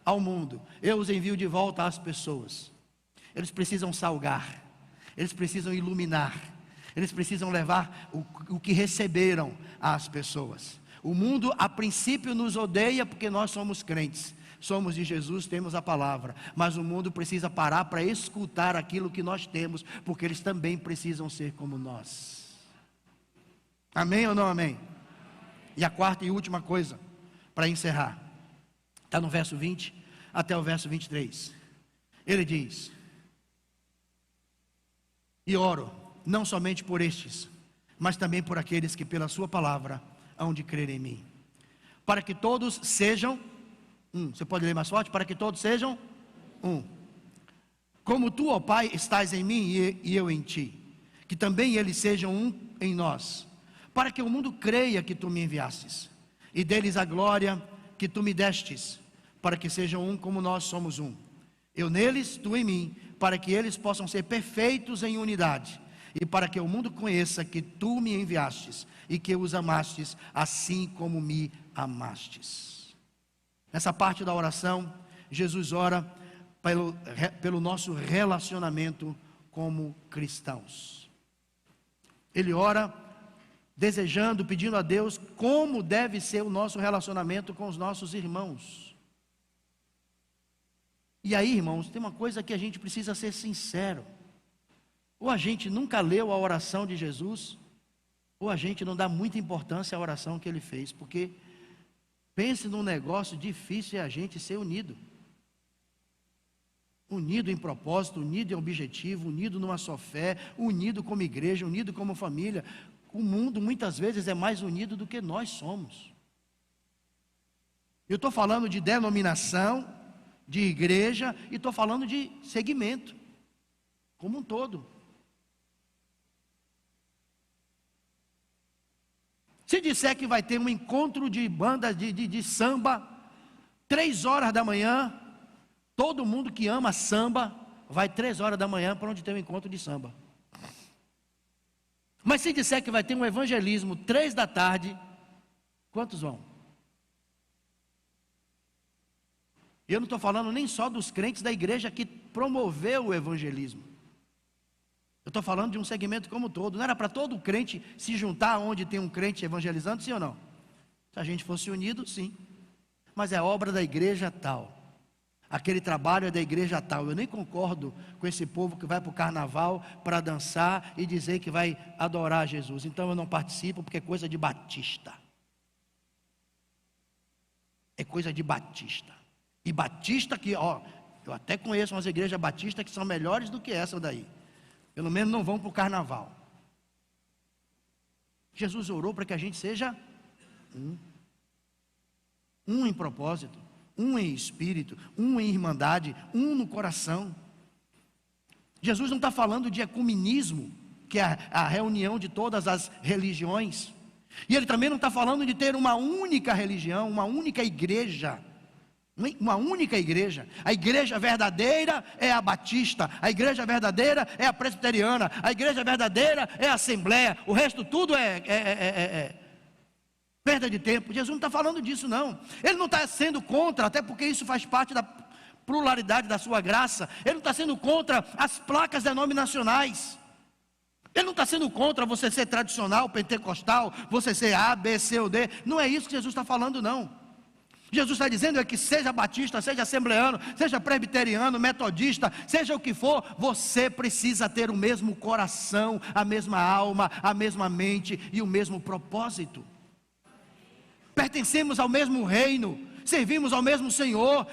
ao mundo, eu os envio de volta às pessoas. Eles precisam salgar, eles precisam iluminar, eles precisam levar o que receberam às pessoas. O mundo a princípio nos odeia porque nós somos crentes, somos de Jesus, temos a palavra, mas o mundo precisa parar para escutar aquilo que nós temos, porque eles também precisam ser como nós. Amém ou não amém? E a quarta e última coisa, para encerrar, está no verso 20 até o verso 23. Ele diz: e oro, não somente por estes, mas também por aqueles que pela sua palavra hão de crer em mim, para que todos sejam você pode ler mais forte? Para que todos sejam como tu, ó Pai, estás em mim e eu em ti, que também eles sejam um em nós, para que o mundo creia que tu me enviastes, e deles a glória que tu me destes, para que sejam um como nós somos um, eu neles, tu em mim, para que eles possam ser perfeitos em unidade, e para que o mundo conheça que tu me enviastes, e que os amastes, assim como me amastes. Nessa parte da oração, Jesus ora pelo nosso relacionamento como cristãos. Ele ora desejando, pedindo a Deus como deve ser o nosso relacionamento com os nossos irmãos. E aí, irmãos, tem uma coisa que a gente precisa ser sincero. Ou a gente nunca leu a oração de Jesus, ou a gente não dá muita importância à oração que ele fez, porque pense num negócio difícil é a gente ser unido. Unido em propósito, unido em objetivo, unido numa só fé, unido como igreja, unido como família. O mundo muitas vezes é mais unido do que nós somos. Eu estou falando de denominação, de igreja, e estou falando de segmento, como um todo. Se disser que vai ter um encontro de banda de samba, 3 horas da manhã, todo mundo que ama samba, vai 3 horas da manhã para onde tem um encontro de samba. Mas se disser que vai ter um evangelismo 3 da tarde, quantos vão? Eu não estou falando nem só dos crentes da igreja que promoveu o evangelismo. Eu estou falando de um segmento como um todo. Não era para todo crente se juntar onde tem um crente evangelizando, sim ou não? Se a gente fosse unido, sim. Mas é obra da igreja tal. Aquele trabalho é da igreja tal. Eu nem concordo com esse povo que vai para o carnaval para dançar e dizer que vai adorar Jesus. Então eu não participo porque é coisa de batista. É coisa de batista. E batista que, eu até conheço umas igrejas batistas que são melhores do que essa daí. Pelo menos não vão para o carnaval. Jesus orou para que a gente seja um. um em propósito, um em espírito, um em irmandade, um no coração. Jesus não está falando de ecumenismo, que é a reunião de todas as religiões. E ele também não está falando de ter uma única religião, uma única igreja. Uma única igreja. A igreja verdadeira é a batista, a igreja verdadeira é a presbiteriana, a igreja verdadeira é a assembleia. O resto tudo é perda de tempo. Jesus não está falando disso, não. Ele não está sendo contra, até porque isso faz parte da pluralidade da sua graça. Ele não está sendo contra as placas denominacionais. Ele não está sendo contra você ser tradicional, pentecostal, você ser A, B, C ou D. Não é isso que Jesus está falando, não. Jesus está dizendo é que seja batista, seja assembleano, seja presbiteriano, metodista, seja o que for, você precisa ter o mesmo coração, a mesma alma, a mesma mente e o mesmo propósito. Pertencemos ao mesmo reino, servimos ao mesmo Senhor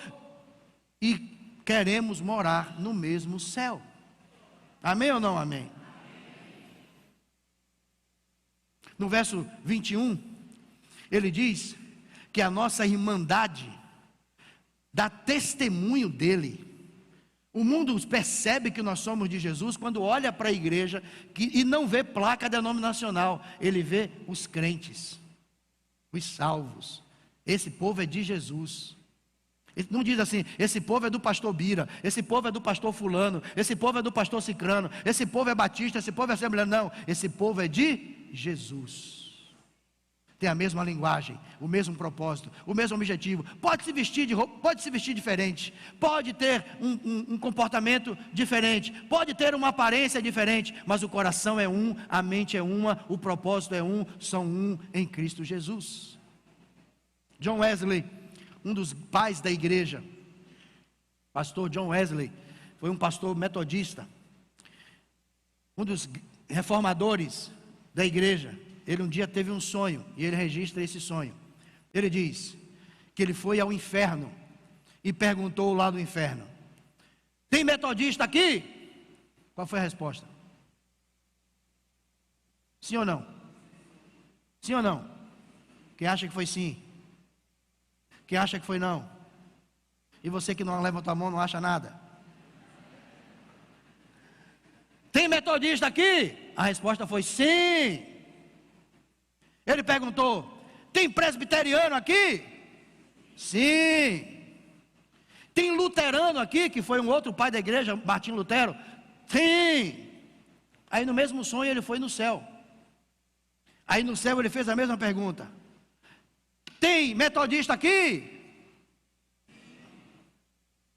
e queremos morar no mesmo céu. Amém ou não amém? No verso 21, ele diz que a nossa irmandade dá testemunho dele. O mundo percebe que nós somos de Jesus quando olha para a igreja e não vê placa denominacional, ele vê os crentes, os salvos. Esse povo é de Jesus. Ele não diz assim, esse povo é do pastor Bira, esse povo é do pastor fulano, esse povo é do pastor cicrano, esse povo é batista, esse povo é assembleano. Não, esse povo é de Jesus. Tem a mesma linguagem, o mesmo propósito, o mesmo objetivo. Pode se vestir de roupa, pode se vestir diferente, pode ter um comportamento diferente, pode ter uma aparência diferente, mas o coração é um, a mente é uma, o propósito é um, são um em Cristo Jesus. John Wesley, um dos pais da igreja, pastor John Wesley, foi um pastor metodista, um dos reformadores da igreja. Ele um dia teve um sonho, e ele registra esse sonho. Ele diz que ele foi ao inferno e perguntou lá do inferno: tem metodista aqui? Qual foi a resposta? Sim ou não? Sim ou não? Quem acha que foi sim? Quem acha que foi não? E você que não levanta a mão, não acha nada? Tem metodista aqui? A resposta foi sim. Ele perguntou: tem presbiteriano aqui? Sim. Tem luterano aqui, que foi um outro pai da igreja, Martim Lutero? Sim. Aí no mesmo sonho ele foi no céu. Aí no céu ele fez a mesma pergunta: tem metodista aqui?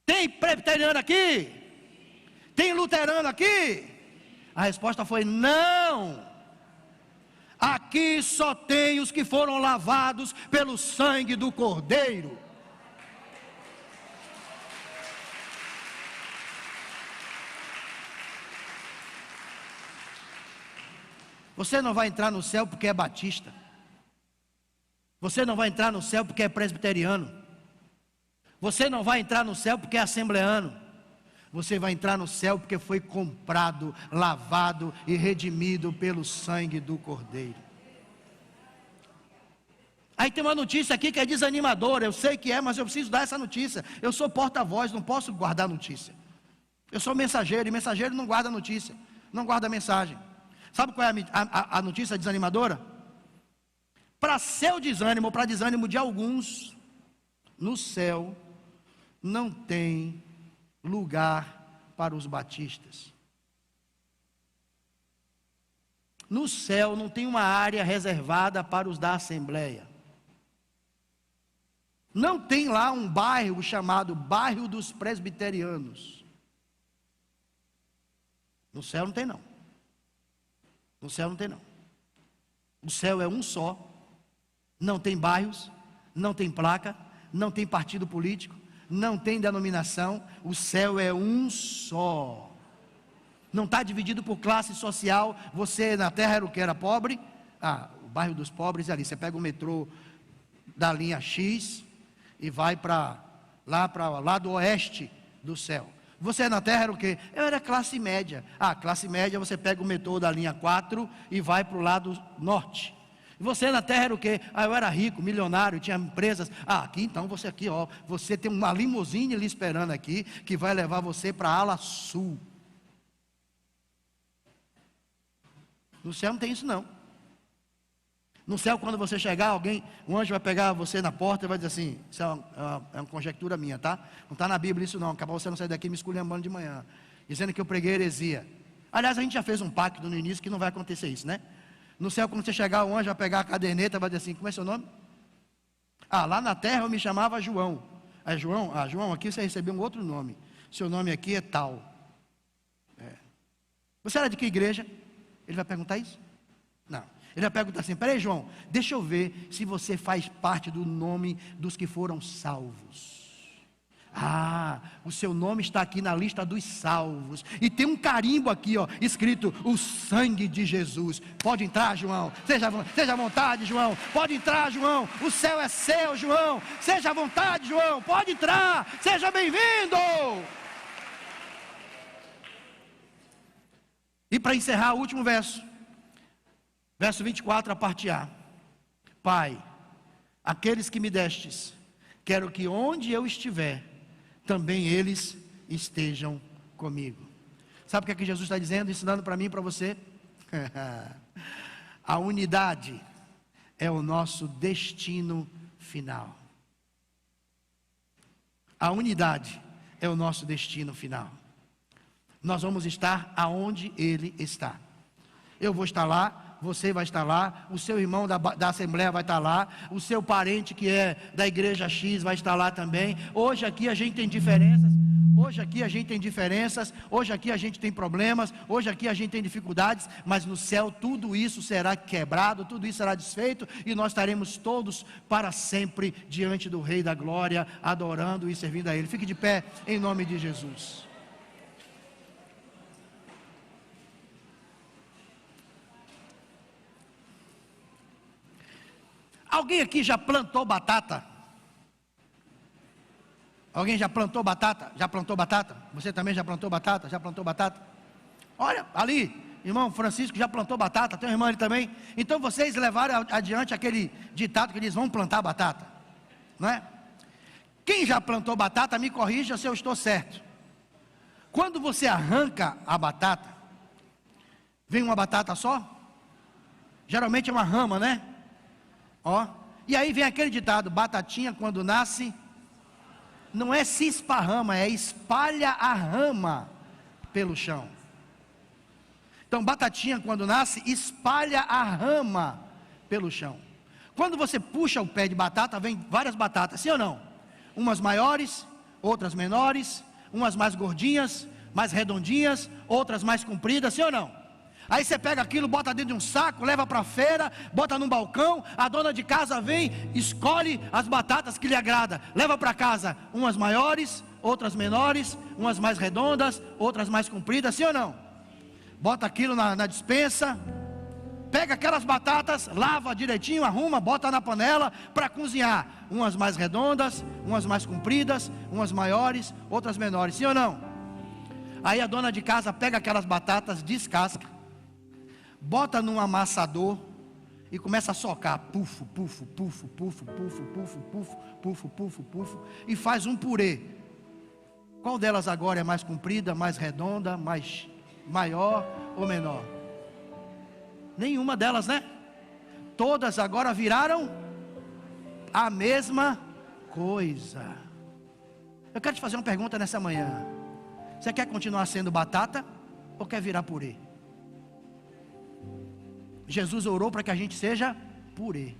Tem presbiteriano aqui? Tem luterano aqui? A resposta foi não. Aqui só tem os que foram lavados pelo sangue do Cordeiro. Você não vai entrar no céu porque é batista. Você não vai entrar no céu porque é presbiteriano. Você não vai entrar no céu porque é assembleano. Você vai entrar no céu porque foi comprado, lavado e redimido pelo sangue do Cordeiro. Aí tem uma notícia aqui que é desanimadora. Eu sei que é, mas eu preciso dar essa notícia. Eu sou porta-voz, não posso guardar notícia. Eu sou mensageiro, e mensageiro não guarda notícia, não guarda mensagem. Sabe qual é a notícia desanimadora? Para seu desânimo, para desânimo de alguns, no céu não tem lugar para os batistas. No céu não tem uma área reservada para os da Assembleia. Não tem lá um bairro chamado Bairro dos Presbiterianos. No céu não tem não. No céu não tem não. O céu é um só. Não tem bairros, não tem placa, não tem partido político, não tem denominação. O céu é um só. Não está dividido por classe social. Você na terra era o que? Era pobre? O bairro dos pobres é ali. Você pega o metrô da linha X e vai para lá do oeste do céu. Você na terra era o quê? Eu era classe média. Classe média, você pega o metrô da linha 4 e vai para o lado norte. Você na terra era o quê? Eu era rico, milionário, tinha empresas. Aqui então, você aqui, você tem uma limusine ali esperando aqui, que vai levar você para a ala sul. No céu não tem isso não. No céu, quando você chegar, um anjo vai pegar você na porta e vai dizer assim, isso é uma conjectura minha, tá? Não está na Bíblia isso não, acabou você não sair daqui me esculhambando de manhã, dizendo que eu preguei heresia. Aliás, a gente já fez um pacto no início que não vai acontecer isso, né? No céu, quando você chegar, o anjo vai pegar a caderneta e vai dizer assim, como é seu nome? Lá na terra eu me chamava João. João, aqui você recebeu um outro nome. Seu nome aqui é tal. Você era de que igreja? Ele vai perguntar isso? Não. Ele vai perguntar assim, peraí João, deixa eu ver se você faz parte do nome dos que foram salvos. O seu nome está aqui na lista dos salvos. E tem um carimbo aqui, escrito, o sangue de Jesus. Pode entrar, João. Seja à vontade, João. Pode entrar, João. O céu é seu, João. Seja à vontade, João. Pode entrar. Seja bem-vindo. E para encerrar, o último verso. Verso 24, a parte A. Pai, aqueles que me destes, quero que onde eu estiver, também eles estejam comigo. Sabe o que é que Jesus está dizendo, ensinando para mim e para você? A unidade é o nosso destino final. A unidade é o nosso destino final. Nós vamos estar aonde Ele está. Eu vou estar lá, você vai estar lá, o seu irmão da Assembleia vai estar lá, o seu parente que é da igreja X vai estar lá também. Hoje aqui a gente tem diferenças, hoje aqui a gente tem problemas, hoje aqui a gente tem dificuldades, mas no céu tudo isso será quebrado, tudo isso será desfeito, e nós estaremos todos para sempre diante do Rei da Glória, adorando e servindo a Ele. Fique de pé em nome de Jesus. Alguém aqui já plantou batata? Alguém já plantou batata? Já plantou batata? Você também já plantou batata? Já plantou batata? Olha, ali, irmão Francisco já plantou batata, tem um irmão ali também. Então vocês levaram adiante aquele ditado que diz, vamos plantar batata, não é? Quem já plantou batata, me corrija se eu estou certo. Quando você arranca a batata, vem uma batata só? Geralmente é uma rama, né? E aí vem aquele ditado, batatinha quando nasce, não é se esparrama, é espalha a rama pelo chão. Então batatinha quando nasce, espalha a rama pelo chão. Quando você puxa o pé de batata, vem várias batatas, sim ou não? Umas maiores, outras menores, umas mais gordinhas, mais redondinhas, outras mais compridas, sim ou não? Aí você pega aquilo, bota dentro de um saco, leva para a feira, bota num balcão, a dona de casa vem, escolhe as batatas que lhe agrada, leva para casa, umas maiores, outras menores, umas mais redondas, outras mais compridas, sim ou não? Bota aquilo na despensa, pega aquelas batatas, lava direitinho, arruma, bota na panela para cozinhar, umas mais redondas, umas mais compridas, umas maiores, outras menores, sim ou não? Aí a dona de casa pega aquelas batatas, descasca, bota num amassador e começa a socar, pufo, pufo, pufo, pufo, pufo, pufo, pufo, pufo, pufo, pufo, e faz um purê. Qual delas agora é mais comprida, mais redonda, mais maior ou menor? Nenhuma delas, né? Todas agora viraram a mesma coisa. Eu quero te fazer uma pergunta nessa manhã. Você quer continuar sendo batata ou quer virar purê? Jesus orou para que a gente seja purê,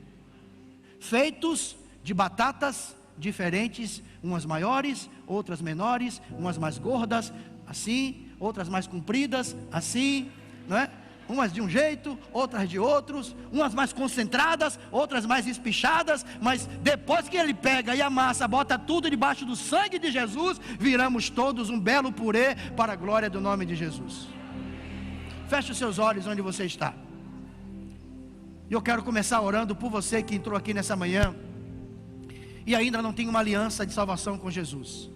feitos de batatas diferentes, umas maiores, outras menores, umas mais gordas, assim, outras mais compridas, assim, não é? Umas de um jeito, outras de outros, umas mais concentradas, outras mais espichadas, mas depois que ele pega e amassa, bota tudo debaixo do sangue de Jesus, viramos todos um belo purê para a glória do nome de Jesus. Feche os seus olhos onde você está. E eu quero começar orando por você que entrou aqui nessa manhã e ainda não tem uma aliança de salvação com Jesus.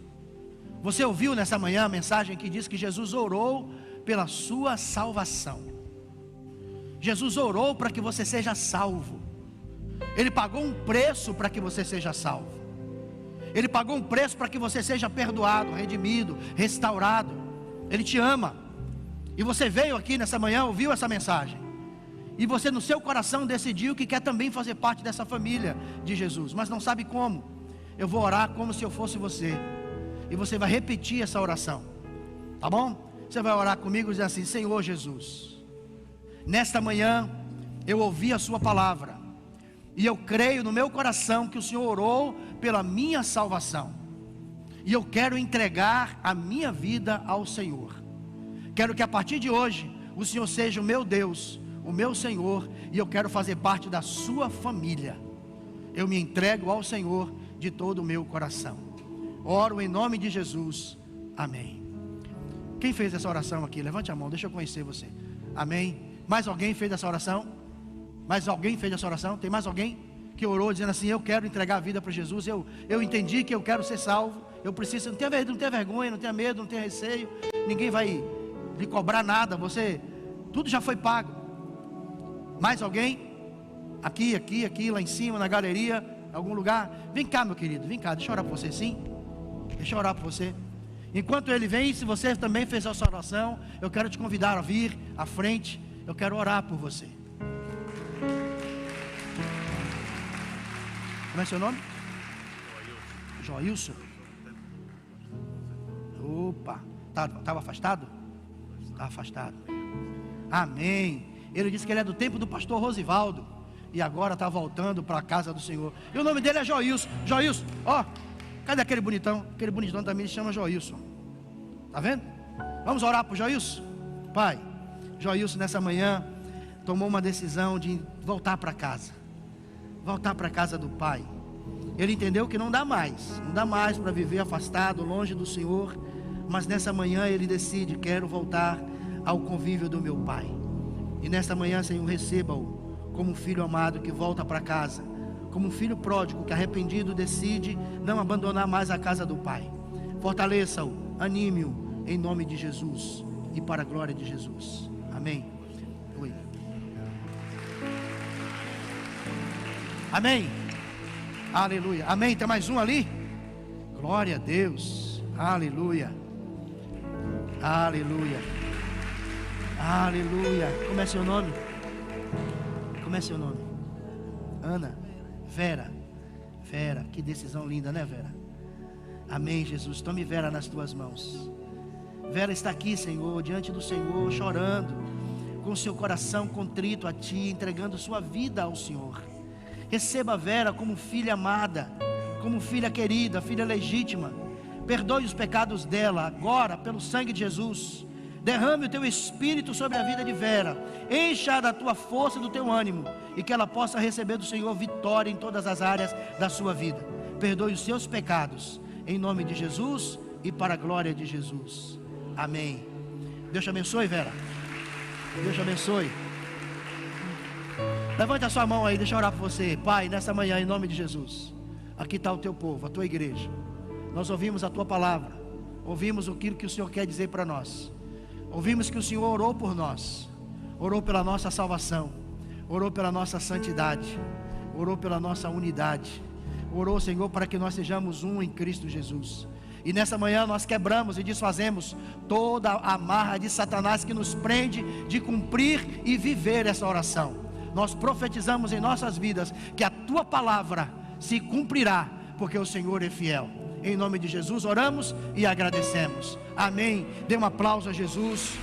Você ouviu nessa manhã a mensagem que diz que Jesus orou pela sua salvação. Jesus orou para que você seja salvo. Ele pagou um preço para que você seja salvo. Ele pagou um preço para que você seja perdoado, redimido, restaurado. Ele te ama. E você veio aqui nessa manhã, ouviu essa mensagem, e você no seu coração decidiu que quer também fazer parte dessa família de Jesus, mas não sabe como. Eu vou orar como se eu fosse você, e você vai repetir essa oração, tá bom? Você vai orar comigo e dizer assim: Senhor Jesus, nesta manhã eu ouvi a sua palavra, e eu creio no meu coração que o Senhor orou pela minha salvação, e eu quero entregar a minha vida ao Senhor. Quero que a partir de hoje o Senhor seja o meu Deus, o meu Senhor, e eu quero fazer parte da sua família. Eu me entrego ao Senhor de todo o meu coração. Oro em nome de Jesus, amém. Quem fez essa oração aqui? Levante a mão, deixa eu conhecer você. Amém. Mais alguém fez essa oração? Mais alguém fez essa oração? Tem mais alguém que orou dizendo assim: eu quero entregar a vida para Jesus, eu entendi que eu quero ser salvo, eu preciso, não tenha vergonha, não tenha medo, não tenha receio, ninguém vai lhe cobrar nada, tudo já foi pago. Mais alguém? Aqui, lá em cima, na galeria, em algum lugar. Vem cá, meu querido, vem cá, deixa eu orar por você, sim? Deixa eu orar por você. Enquanto ele vem, se você também fez essa oração, eu quero te convidar a vir à frente, eu quero orar por você. Como é seu nome? Joilson. Opa, estava afastado? Estava afastado. Amém. Ele disse que ele é do tempo do pastor Rosivaldo, e agora está voltando para a casa do Senhor. E o nome dele é Joilson. Joilson, ó, cadê aquele bonitão? Aquele bonitão também se chama Joilson. Está vendo? Vamos orar por Joilson? Pai, Joilson nessa manhã tomou uma decisão de voltar para casa. Voltar para a casa do Pai. Ele entendeu que não dá mais para viver afastado, longe do Senhor. Mas nessa manhã ele decide: quero voltar ao convívio do meu Pai. E nesta manhã, Senhor, receba-o como um filho amado que volta para casa, como um filho pródigo que, arrependido, decide não abandonar mais a casa do Pai. Fortaleça-o, anime-o, em nome de Jesus e para a glória de Jesus. Amém. Oi. Amém. Aleluia. Amém. Tem mais um ali? Glória a Deus. Aleluia. Aleluia. Aleluia. Como é seu nome? Como é seu nome? Ana. Vera. Vera. Que decisão linda, né, Vera? Amém, Jesus. Tome Vera nas tuas mãos. Vera está aqui, Senhor, diante do Senhor, chorando, com seu coração contrito a Ti, entregando sua vida ao Senhor. Receba a Vera como filha amada, como filha querida, filha legítima. Perdoe os pecados dela agora, pelo sangue de Jesus. Derrame o Teu Espírito sobre a vida de Vera. Encha da Tua força e do Teu ânimo, e que ela possa receber do Senhor vitória em todas as áreas da sua vida. Perdoe os seus pecados, em nome de Jesus e para a glória de Jesus. Amém. Deus te abençoe, Vera. Deus te abençoe. Levante a sua mão aí, deixa eu orar por você. Pai, nessa manhã, em nome de Jesus, aqui está o Teu povo, a Tua igreja. Nós ouvimos a Tua palavra, ouvimos aquilo que o Senhor quer dizer para nós. Ouvimos que o Senhor orou por nós, orou pela nossa salvação, orou pela nossa santidade, orou pela nossa unidade, orou, Senhor, para que nós sejamos um em Cristo Jesus. E nessa manhã nós quebramos e desfazemos toda a amarra de Satanás que nos prende de cumprir e viver essa oração. Nós profetizamos em nossas vidas que a Tua palavra se cumprirá, porque o Senhor é fiel. Em nome de Jesus oramos e agradecemos. Amém. Dê um aplauso a Jesus.